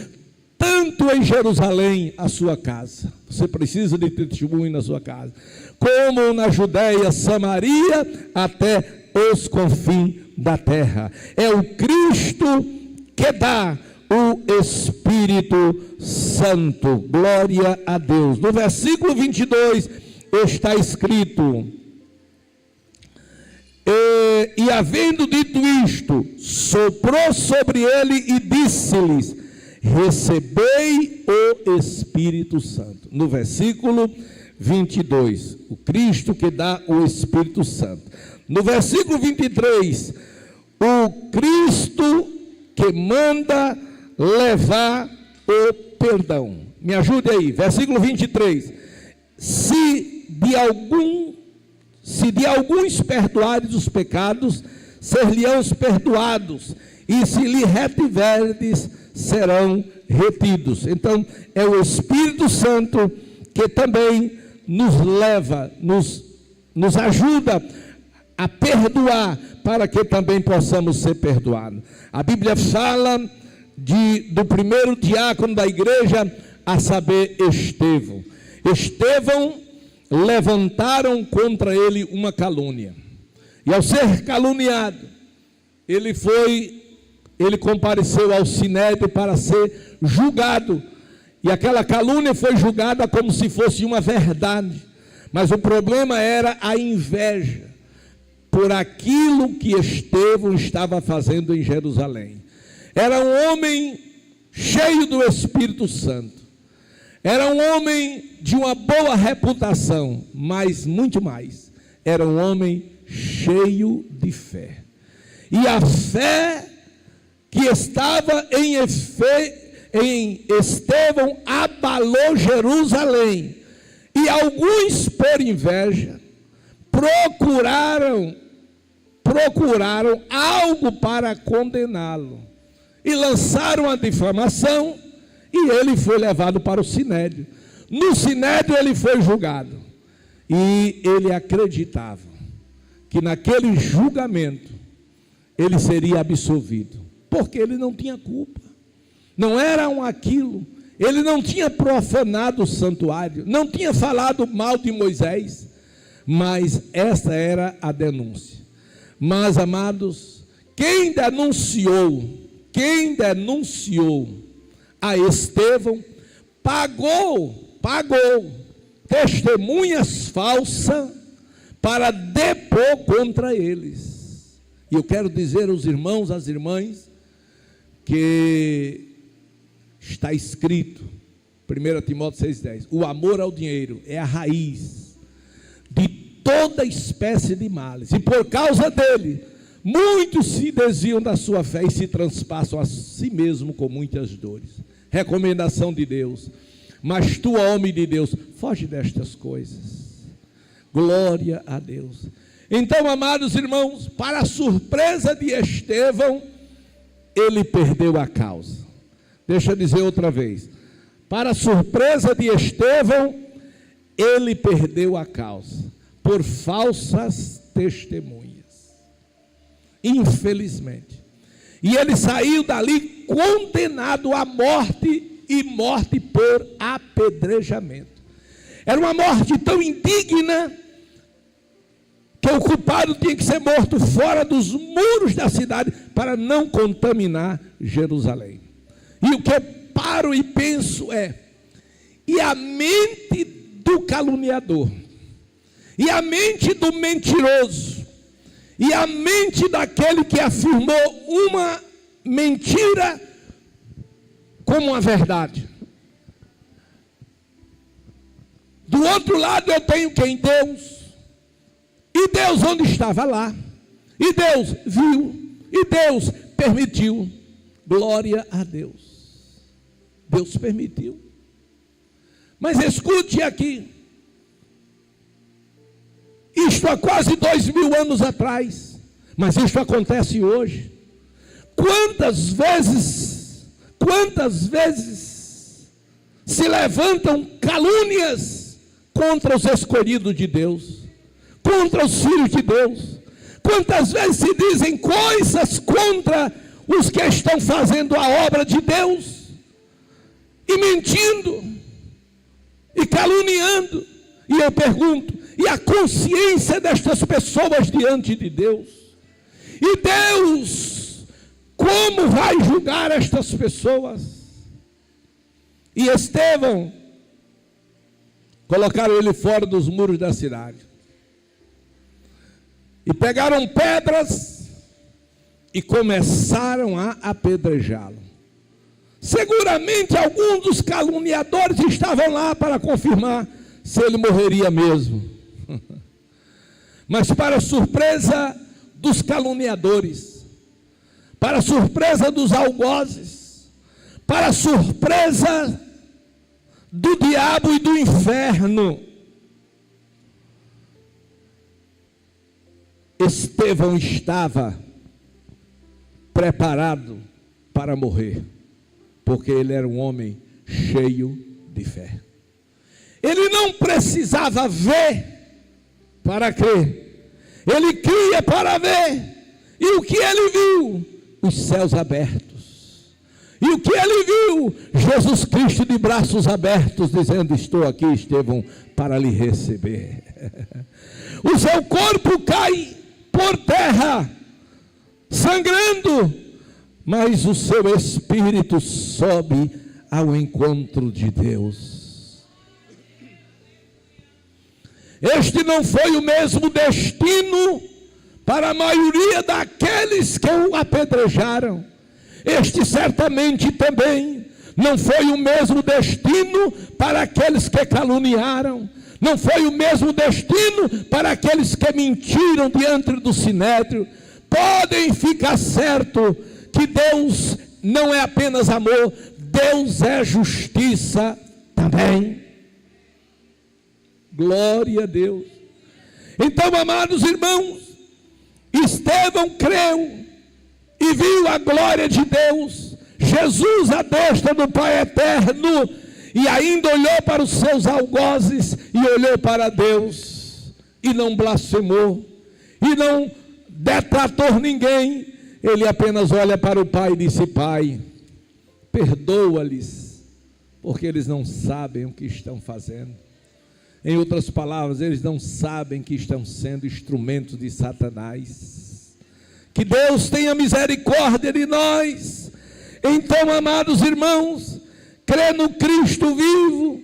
tanto em Jerusalém, a sua casa. Você precisa de testemunho na sua casa, como na Judéia, Samaria, até os confins da terra. É o Cristo que dá o Espírito Santo. Glória a Deus. No versículo 22 está escrito: e havendo dito isto, soprou sobre ele e disse-lhes: recebei o Espírito Santo. No versículo 22, o Cristo que dá o Espírito Santo. No versículo 23, o Cristo que manda levar o perdão. Me ajude aí, versículo 23. Se de alguns perdoares os pecados, ser-lhe-ão perdoados, e se lhe retiverdes, serão retidos. Então, é o Espírito Santo que também nos leva, nos ajuda a perdoar, para que também possamos ser perdoados. A Bíblia fala do primeiro diácono da igreja, a saber, Estevão. Estevão levantaram contra ele uma calúnia, e ao ser caluniado, ele compareceu ao Sinédrio para ser julgado, e aquela calúnia foi julgada como se fosse uma verdade, mas o problema era a inveja por aquilo que Estevão estava fazendo em Jerusalém. Era um homem cheio do Espírito Santo, era um homem de uma boa reputação, mas muito mais, era um homem cheio de fé. E a fé que estava em Estevão abalou Jerusalém, e alguns, por inveja, procuraram algo para condená-lo, e lançaram a difamação, e ele foi levado para o Sinédrio. No Sinédrio ele foi julgado, e ele acreditava que naquele julgamento ele seria absolvido, porque ele não tinha culpa, não era aquilo, ele não tinha profanado o santuário, não tinha falado mal de Moisés, mas essa era a denúncia. Mas, amados, quem denunciou a Estevão, pagou testemunhas falsas para depor contra eles. E eu quero dizer aos irmãos, às irmãs, que está escrito, 1 Timóteo 6,10, o amor ao dinheiro é a raiz de toda espécie de males, e por causa dele, muitos se desviam da sua fé e se transpassam a si mesmo com muitas dores. Recomendação de Deus: mas tu, homem de Deus, foge destas coisas. Glória a Deus. Então, amados irmãos, para a surpresa de Estevão, ele perdeu a causa. Deixa eu dizer outra vez: para a surpresa de Estevão, ele perdeu a causa por falsas testemunhas, infelizmente. E ele saiu dali condenado à morte, e morte por apedrejamento. Era uma morte tão indigna que o culpado tinha que ser morto fora dos muros da cidade para não contaminar Jerusalém. E o que eu paro e penso e a mente do caluniador, e a mente do mentiroso, e a mente daquele que afirmou uma mentira como uma verdade. Do outro lado eu tenho quem? Deus. E Deus onde estava? Lá. E Deus viu, e Deus permitiu. Glória a Deus. Deus permitiu. Mas escute aqui. Isto há quase 2000 anos atrás. Mas isto acontece hoje. Quantas vezes se levantam calúnias contra os escolhidos de Deus, contra os filhos de Deus? Quantas vezes se dizem coisas contra os que estão fazendo a obra de Deus, e mentindo, e caluniando? E eu pergunto, e a consciência destas pessoas diante de Deus? E Deus, como vai julgar estas pessoas? E Estevão, colocaram ele fora dos muros da cidade, e pegaram pedras, e começaram a apedrejá-lo. Seguramente alguns dos caluniadores estavam lá para confirmar se ele morreria mesmo. Mas para surpresa dos caluniadores, para surpresa dos algozes, para surpresa do diabo e do inferno, Estevão estava preparado para morrer, porque ele era um homem cheio de fé. Ele não precisava ver para crer, ele cria para ver. E o que ele viu? Os céus abertos. E o que ele viu? Jesus Cristo de braços abertos, dizendo: estou aqui, Estevão, para lhe receber. O seu corpo cai por terra, sangrando, mas o seu espírito sobe ao encontro de Deus. Este não foi o mesmo destino para a maioria daqueles que o apedrejaram. Este certamente também não foi o mesmo destino para aqueles que caluniaram. Não foi o mesmo destino para aqueles que mentiram diante do sinédrio. Podem ficar certo que Deus não é apenas amor, Deus é justiça também. Glória a Deus. Então, amados irmãos, Estevão creu e viu a glória de Deus, Jesus à destra do Pai eterno, e ainda olhou para os seus algozes e olhou para Deus, e não blasfemou, e não detratou ninguém. Ele apenas olha para o Pai e disse: Pai, perdoa-lhes, porque eles não sabem o que estão fazendo. Em outras palavras, eles não sabem que estão sendo instrumentos de Satanás. Que Deus tenha misericórdia de nós. Então, amados irmãos, crê no Cristo vivo,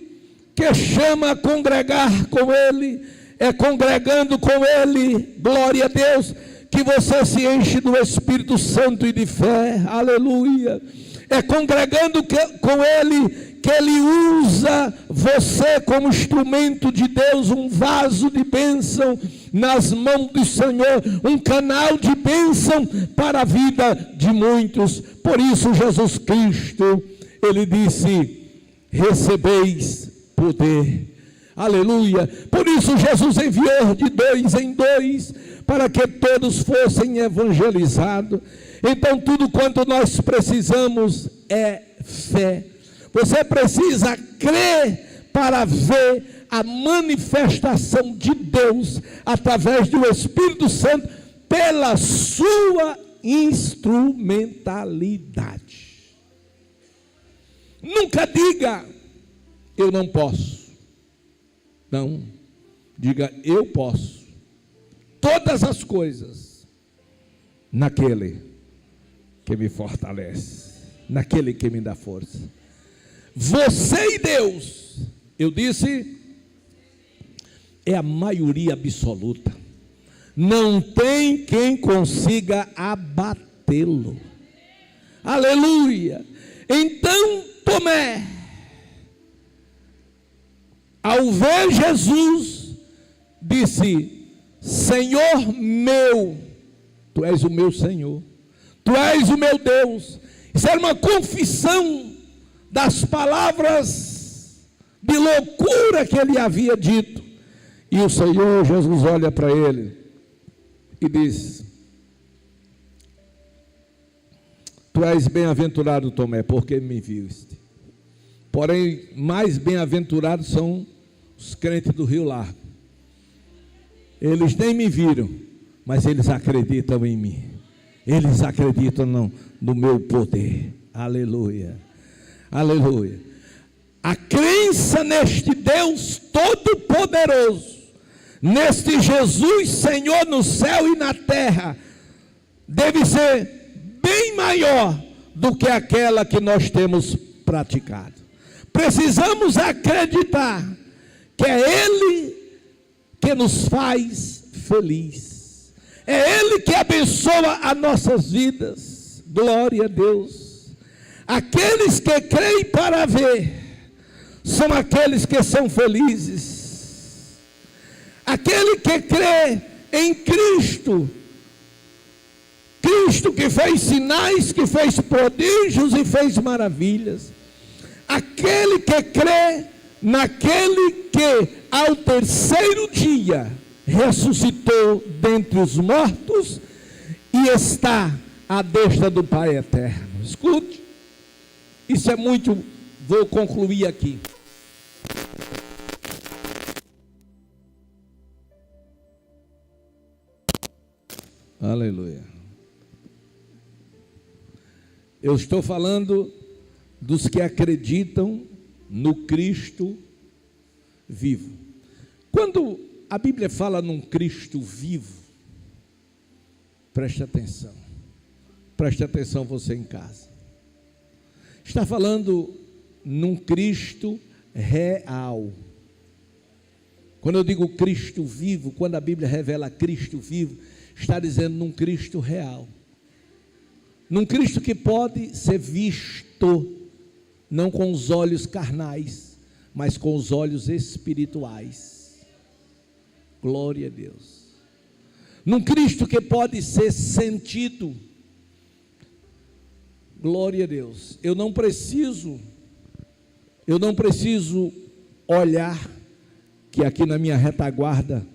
que chama a congregar com Ele, é congregando com Ele, glória a Deus, que você se enche do Espírito Santo e de fé, aleluia. É congregando com Ele, que Ele usa você como instrumento de Deus, um vaso de bênção nas mãos do Senhor, um canal de bênção para a vida de muitos. Por isso Jesus Cristo, Ele disse: recebeis poder, aleluia. Por isso Jesus enviou de 2 em 2, para que todos fossem evangelizados. Então tudo quanto nós precisamos é fé. Você precisa crer para ver a manifestação de Deus através do Espírito Santo, pela sua instrumentalidade. Nunca diga: eu não posso. Não, diga: eu posso todas as coisas naquele que me fortalece, naquele que me dá força. Você e Deus, eu disse, é a maioria absoluta. Não tem quem consiga abatê-lo. Aleluia. Então Tomé, ao ver Jesus, disse: Senhor meu, Tu és o meu Senhor, Tu és o meu Deus. Isso era uma confissão das palavras de loucura que ele havia dito. E o Senhor Jesus olha para ele e diz: tu és bem-aventurado, Tomé, porque me viste. Porém, mais bem-aventurados são os crentes do Rio Largo. Eles nem me viram, mas eles acreditam em mim. Eles acreditam no meu poder. Aleluia. Aleluia. A crença neste Deus Todo-Poderoso, neste Jesus Senhor no céu e na terra, deve ser bem maior do que aquela que nós temos praticado. Precisamos acreditar que é Ele que nos faz feliz. É Ele que abençoa as nossas vidas. Glória a Deus. Aqueles que creem para ver são aqueles que são felizes. Aquele que crê em Cristo, Cristo que fez sinais, que fez prodígios e fez maravilhas. Aquele que crê naquele que ao terceiro dia ressuscitou dentre os mortos e está à destra do Pai eterno. Escute, isso é muito, vou concluir aqui. Aleluia. Eu estou falando dos que acreditam no Cristo vivo. Quando a Bíblia fala num Cristo vivo, preste atenção você em casa. Está falando num Cristo real. Quando eu digo Cristo vivo, quando a Bíblia revela Cristo vivo, está dizendo num Cristo real. Num Cristo que pode ser visto, não com os olhos carnais, mas com os olhos espirituais. Glória a Deus. Num Cristo que pode ser sentido. Glória a Deus. Eu não preciso olhar que aqui na minha retaguarda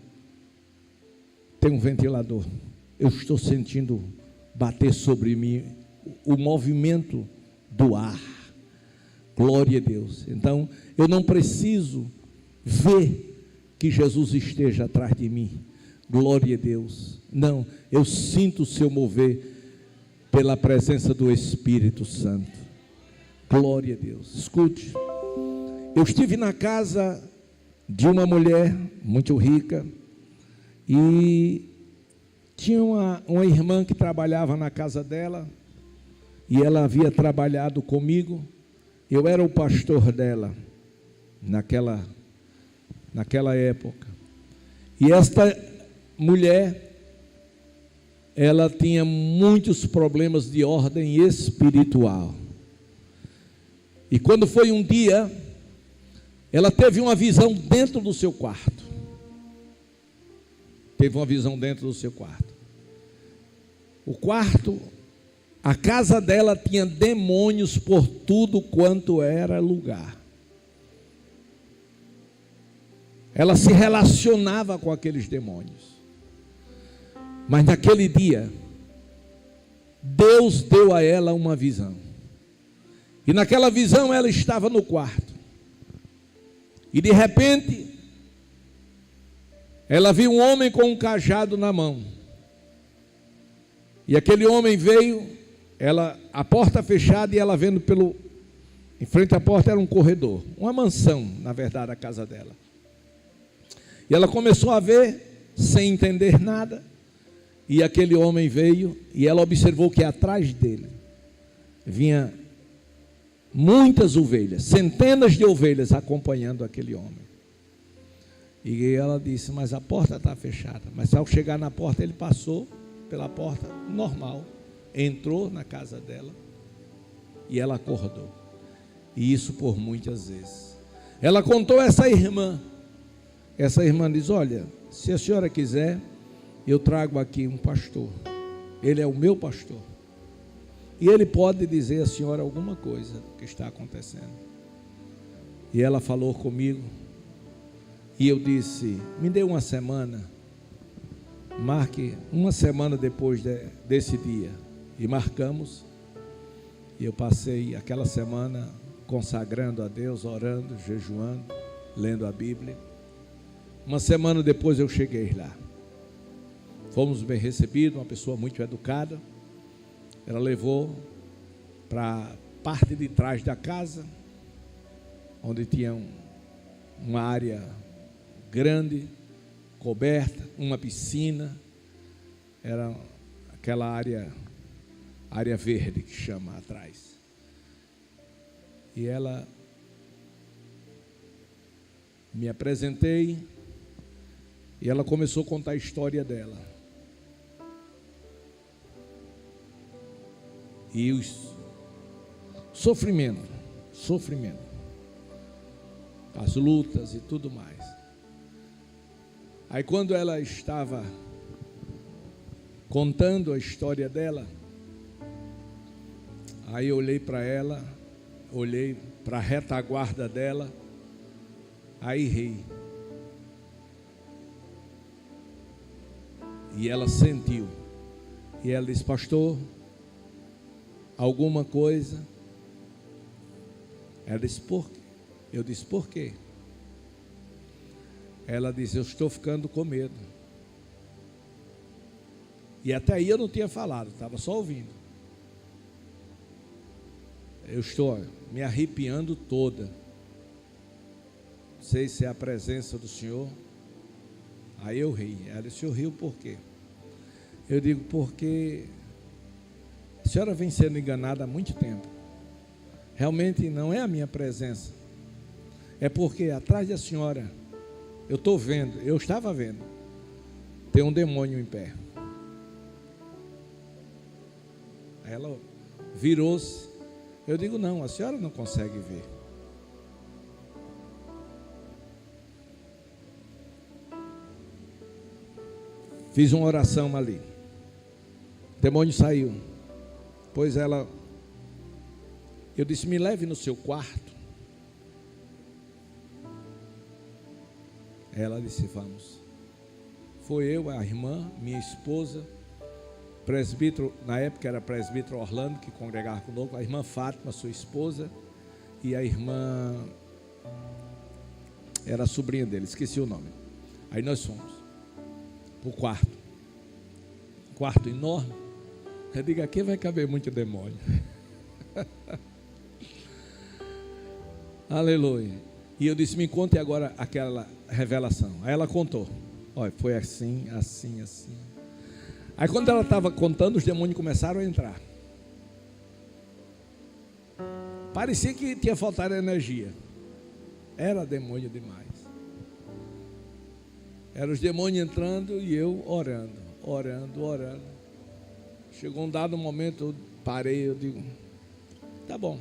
tem um ventilador. Eu estou sentindo bater sobre mim o movimento do ar. Glória a Deus. Então, eu não preciso ver que Jesus esteja atrás de mim. Glória a Deus. Não, eu sinto o seu mover pela presença do Espírito Santo. Glória a Deus. Escute, eu estive na casa de uma mulher muito rica e tinha uma irmã que trabalhava na casa dela e ela havia trabalhado comigo. Eu era o pastor dela naquela época. E esta mulher, ela tinha muitos problemas de ordem espiritual. E quando foi um dia, ela teve uma visão dentro do seu quarto. Teve uma visão dentro do seu quarto. O quarto, a casa dela tinha demônios por tudo quanto era lugar. Ela se relacionava com aqueles demônios. Mas naquele dia, Deus deu a ela uma visão. E naquela visão ela estava no quarto. E de repente, ela viu um homem com um cajado na mão. E aquele homem veio, a porta fechada, e ela vendo em frente à porta era um corredor, uma mansão, na verdade, a casa dela. E ela começou a ver, sem entender nada, e aquele homem veio, e ela observou que atrás dele vinha muitas ovelhas, centenas de ovelhas acompanhando aquele homem. E ela disse, mas a porta está fechada. Mas ao chegar na porta, ele passou pela porta normal, entrou na casa dela e ela acordou. E isso por muitas vezes. Ela contou a essa irmã. Essa irmã diz, olha, se a senhora quiser, eu trago aqui um pastor. Ele é o meu pastor. E ele pode dizer à senhora alguma coisa que está acontecendo. E ela falou comigo. E eu disse, me dê uma semana. Marque uma semana depois desse dia. E marcamos. E eu passei aquela semana consagrando a Deus, orando, jejuando, lendo a Bíblia. Uma semana depois eu cheguei lá. Fomos bem recebidos, uma pessoa muito educada. Ela levou para a parte de trás da casa, onde tinha uma área grande, coberta, uma piscina. Era aquela área verde que chama atrás. E ela me apresentei e ela começou a contar a história dela. E os sofrimento, as lutas e tudo mais. Aí quando ela estava contando a história dela, aí eu olhei para ela, olhei para a retaguarda dela, aí ri. E ela sentiu. E ela disse, pastor, alguma coisa? Ela disse, por quê? Eu disse, por quê? Ela disse, eu estou ficando com medo. E até aí eu não tinha falado, estava só ouvindo. Eu estou me arrepiando toda. Não sei se é a presença do Senhor. Aí eu ri. Ela disse, eu rio por quê? Eu digo, porque a senhora vem sendo enganada há muito tempo. Realmente não é a minha presença. É porque atrás da senhora, eu estou vendo, eu estava vendo, tem um demônio em pé. Ela virou-se. Eu digo, não, a senhora não consegue ver. Fiz uma oração ali. O demônio saiu. Pois ela, eu disse, me leve no seu quarto. Ela disse, vamos. Foi eu, a irmã, minha esposa, presbítero, na época era presbítero Orlando, que congregava conosco, a irmã Fátima, sua esposa, e a irmã, era a sobrinha dele, esqueci o nome. Aí nós fomos para o quarto. Quarto enorme. Eu digo, aqui vai caber muito demônio. Aleluia. E eu disse, me conte agora aquela revelação. Aí ela contou. Olha, foi assim, assim, assim. Aí quando ela estava contando, os demônios começaram a entrar. Parecia que tinha faltado energia. Era demônio demais. Eram os demônios entrando e eu orando. Chegou um dado momento, eu parei, eu digo, tá bom.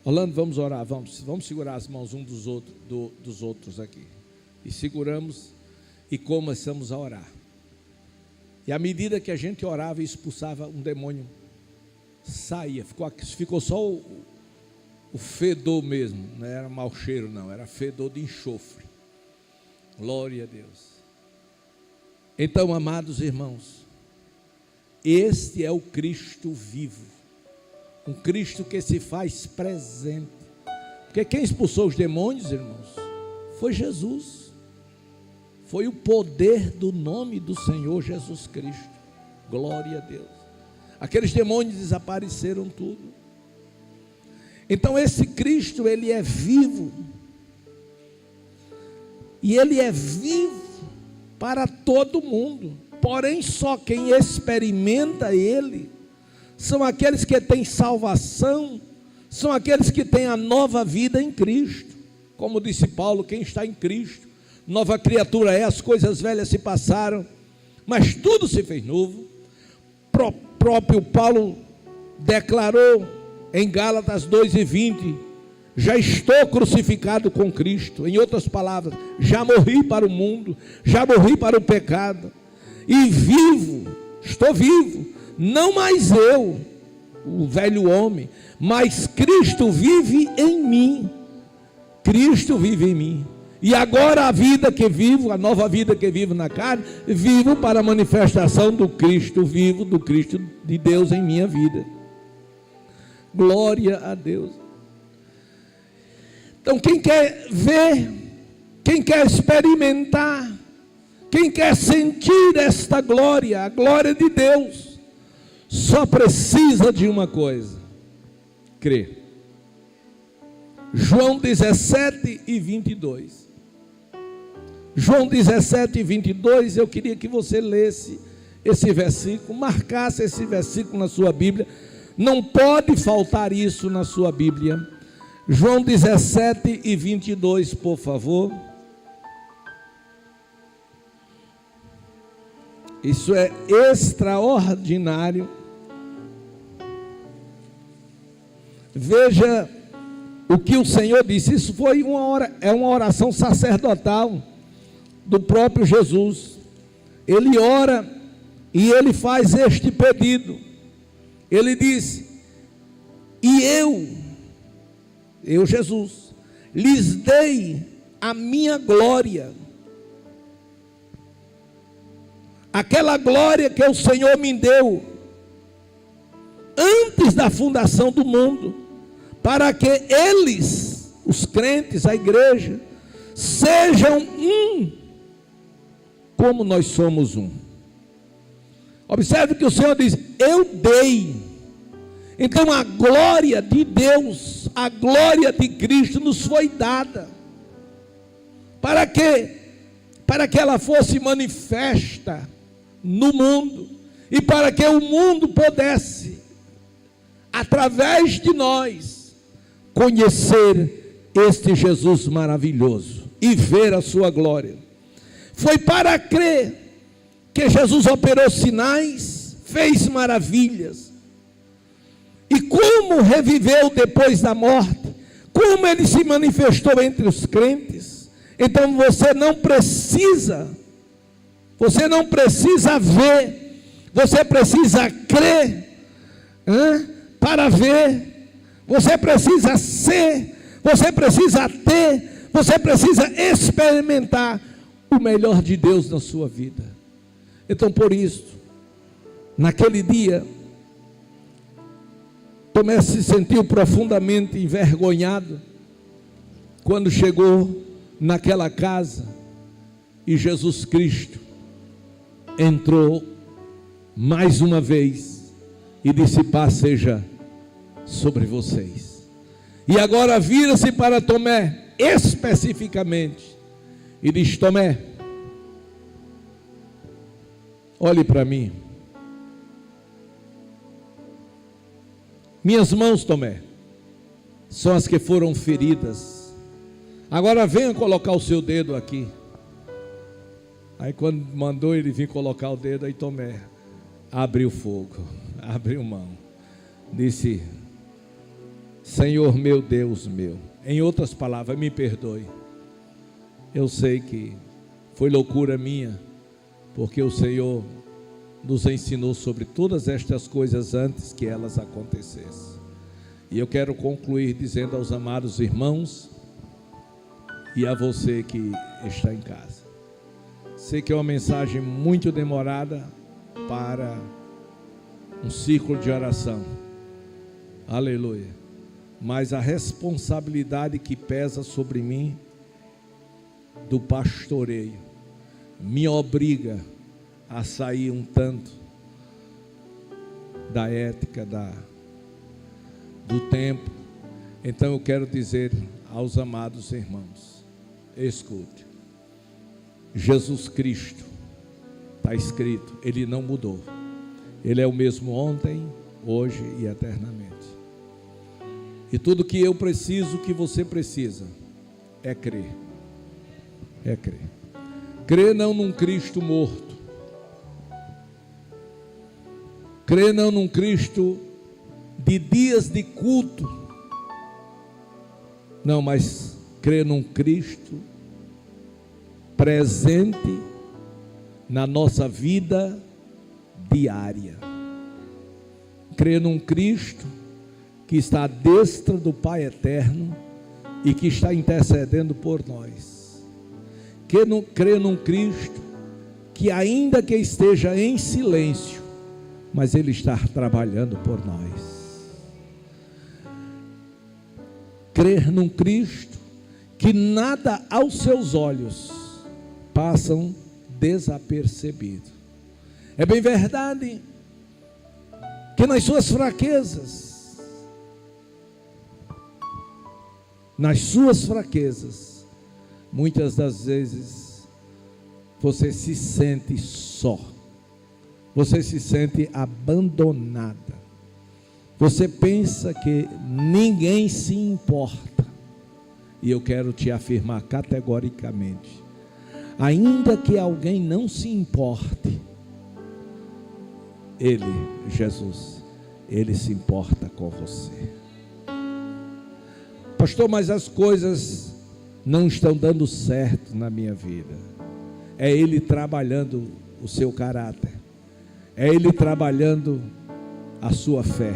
Orlando, vamos orar, vamos segurar as mãos um dos outros aqui. E seguramos e começamos a orar. E à medida que a gente orava e expulsava, um demônio saía. Ficou só o fedor mesmo. Não era mau cheiro não, era fedor de enxofre. Glória a Deus. Então, amados irmãos, este é o Cristo vivo. Um Cristo que se faz presente. Porque quem expulsou os demônios, irmãos, foi Jesus. Foi o poder do nome do Senhor Jesus Cristo. Glória a Deus. Aqueles demônios desapareceram tudo. Então esse Cristo, ele é vivo. E ele é vivo para todo mundo. Porém, só quem experimenta ele são aqueles que têm salvação, são aqueles que têm a nova vida em Cristo. Como disse Paulo, quem está em Cristo, nova criatura é, as coisas velhas se passaram, mas tudo se fez novo. Próprio Paulo declarou em Gálatas 2:20, já estou crucificado com Cristo. Em outras palavras, já morri para o mundo, já morri para o pecado, e vivo, estou vivo, não mais eu, o velho homem, mas Cristo vive em mim. Cristo vive em mim. E agora a vida que vivo, a nova vida que vivo na carne, vivo para a manifestação do Cristo vivo, do Cristo de Deus em minha vida. Glória a Deus. Então quem quer ver, quem quer experimentar, quem quer sentir esta glória, a glória de Deus, só precisa de uma coisa: crer. João 17 e 22. João 17 e 22, eu queria que você lesse esse versículo, marcasse esse versículo na sua Bíblia. Não pode faltar isso na sua Bíblia. João 17 e 22, por favor. Isso é extraordinário. Veja o que o Senhor disse. Isso foi é uma oração sacerdotal do próprio Jesus. Ele ora e ele faz este pedido. Ele diz: e eu Jesus, lhes dei a minha glória, aquela glória que o Senhor me deu antes da fundação do mundo, para que eles, os crentes, a igreja, sejam um, como nós somos um. Observe que o Senhor diz: eu dei. Então a glória de Deus, a glória de Cristo nos foi dada. Para quê? Para que ela fosse manifesta no mundo, e para que o mundo pudesse, através de nós, conhecer este Jesus maravilhoso e ver a sua glória. Foi para crer que Jesus operou sinais, fez maravilhas. E como reviveu depois da morte, como ele se manifestou entre os crentes. Então você não precisa ver, você precisa crer para ver, você precisa ser, você precisa ter, você precisa experimentar o melhor de Deus na sua vida. Então por isso, naquele dia, Tomé se sentiu profundamente envergonhado quando chegou naquela casa e Jesus Cristo entrou mais uma vez e disse: paz seja sobre vocês. E agora vira-se para Tomé especificamente e diz: Tomé, olhe para mim. Minhas mãos, Tomé, são as que foram feridas. Agora venha colocar o seu dedo aqui. Aí quando mandou ele vir colocar o dedo, aí Tomé abriu fogo, abriu mão. Disse: Senhor meu, Deus meu. Em outras palavras, me perdoe. Eu sei que foi loucura minha, porque o Senhor nos ensinou sobre todas estas coisas antes que elas acontecessem. E eu quero concluir dizendo aos amados irmãos e a você que está em casa. Sei que é uma mensagem muito demorada para um círculo de oração. Aleluia. Mas a responsabilidade que pesa sobre mim do pastoreio me obriga a sair um tanto da ética, do tempo. Então eu quero dizer aos amados irmãos: escute, Jesus Cristo, está escrito, Ele não mudou. Ele é o mesmo ontem, hoje e eternamente. E tudo que eu preciso, que você precisa, é crer. É crer. Crer não num Cristo morto. Crer não num Cristo de dias de culto. Não, mas crer num Cristo presente na nossa vida diária. crê num Cristo que está à destra do Pai eterno e que está intercedendo por nós. Crê num Cristo que, ainda que esteja em silêncio, mas Ele está trabalhando por nós. Crer num Cristo que nada aos seus olhos passam desapercebido. É bem verdade que nas suas fraquezas, muitas das vezes você se sente só, você se sente abandonada, você pensa que ninguém se importa, e eu quero te afirmar categoricamente, ainda que alguém não se importe, Ele, Jesus, Ele se importa com você. Pastor, mas as coisas não estão dando certo na minha vida. É Ele trabalhando o seu caráter, é Ele trabalhando a sua fé,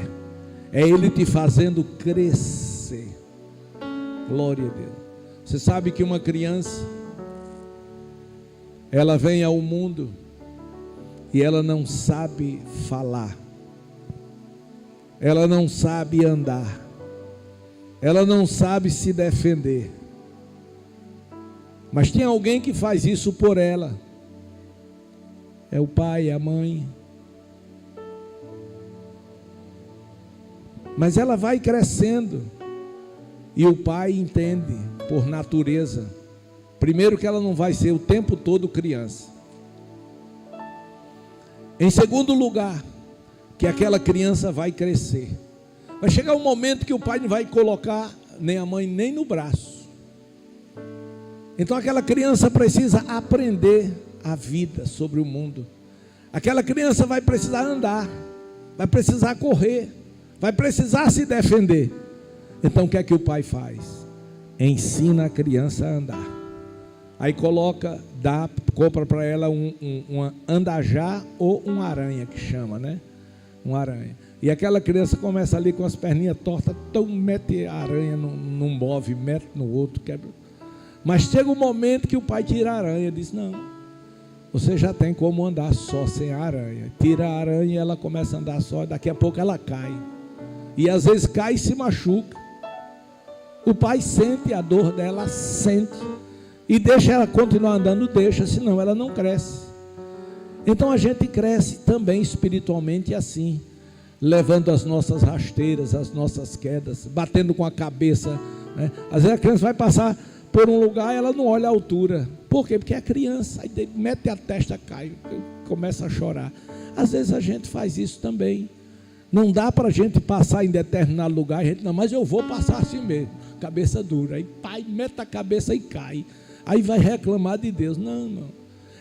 é Ele te fazendo crescer. Glória a Deus. Você sabe que uma criança, ela vem ao mundo e ela não sabe falar, ela não sabe andar, ela não sabe se defender, mas tem alguém que faz isso por ela, é o pai, a mãe. Mas ela vai crescendo e o pai entende, por natureza, primeiro, que ela não vai ser o tempo todo criança. Em segundo lugar, que aquela criança vai crescer. Vai chegar um momento que o pai não vai colocar nem a mãe nem no braço. Então aquela criança precisa aprender a vida sobre o mundo. Aquela criança vai precisar andar, vai precisar correr, vai precisar se defender. Então o que é que o pai faz? Ensina a criança a andar. Aí compra para ela um andajá ou um aranha, que chama, né? Um aranha. E aquela criança começa ali com as perninhas tortas, mete a aranha num move, mete no outro, quebra. Mas chega um momento que o pai tira a aranha, diz: não, você já tem como andar só sem a aranha. Tira a aranha e ela começa a andar só, daqui a pouco ela cai. E às vezes cai e se machuca. O pai sente a dor dela, sente. E deixa ela continuar andando, senão ela não cresce. Então a gente cresce também espiritualmente assim, levando as nossas rasteiras, as nossas quedas, batendo com a cabeça, né? Às vezes a criança vai passar por um lugar e ela não olha a altura. Por quê? Porque é criança, aí mete a testa, cai, começa a chorar. Às vezes a gente faz isso também. Não dá para a gente passar em determinado lugar, a gente não, mas eu vou passar assim mesmo, cabeça dura. Aí pai, mete a cabeça e cai. Aí vai reclamar de Deus. Não, não.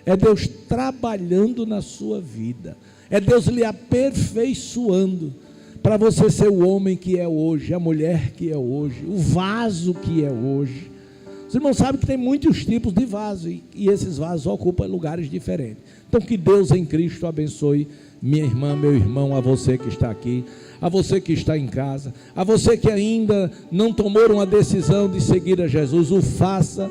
É Deus trabalhando na sua vida. É Deus lhe aperfeiçoando para você ser o homem que é hoje, a mulher que é hoje, o vaso que é hoje. Os irmãos sabem que tem muitos tipos de vaso e esses vasos ocupam lugares diferentes. Então que Deus em Cristo abençoe minha irmã, meu irmão, a você que está aqui, a você que está em casa, a você que ainda não tomou uma decisão de seguir a Jesus, o faça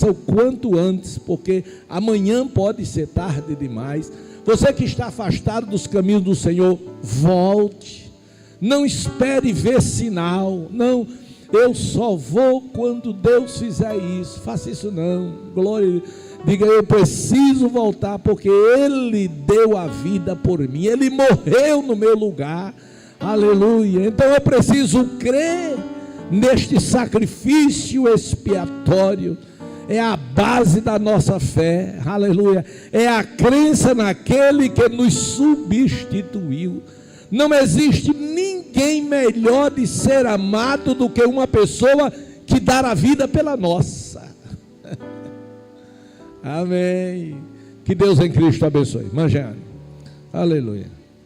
o quanto antes, porque amanhã pode ser tarde demais. Você que está afastado dos caminhos do Senhor, volte, não espere ver sinal, não, eu só vou quando Deus fizer isso, faça isso não, glória, diga: eu preciso voltar, porque Ele deu a vida por mim, Ele morreu no meu lugar, aleluia. Então eu preciso crer neste sacrifício expiatório, é a base da nossa fé, aleluia, é a crença naquele que nos substituiu. Não existe ninguém melhor de ser amado do que uma pessoa que dá a vida pela nossa. Amém. Que Deus em Cristo abençoe. Manjane. Aleluia.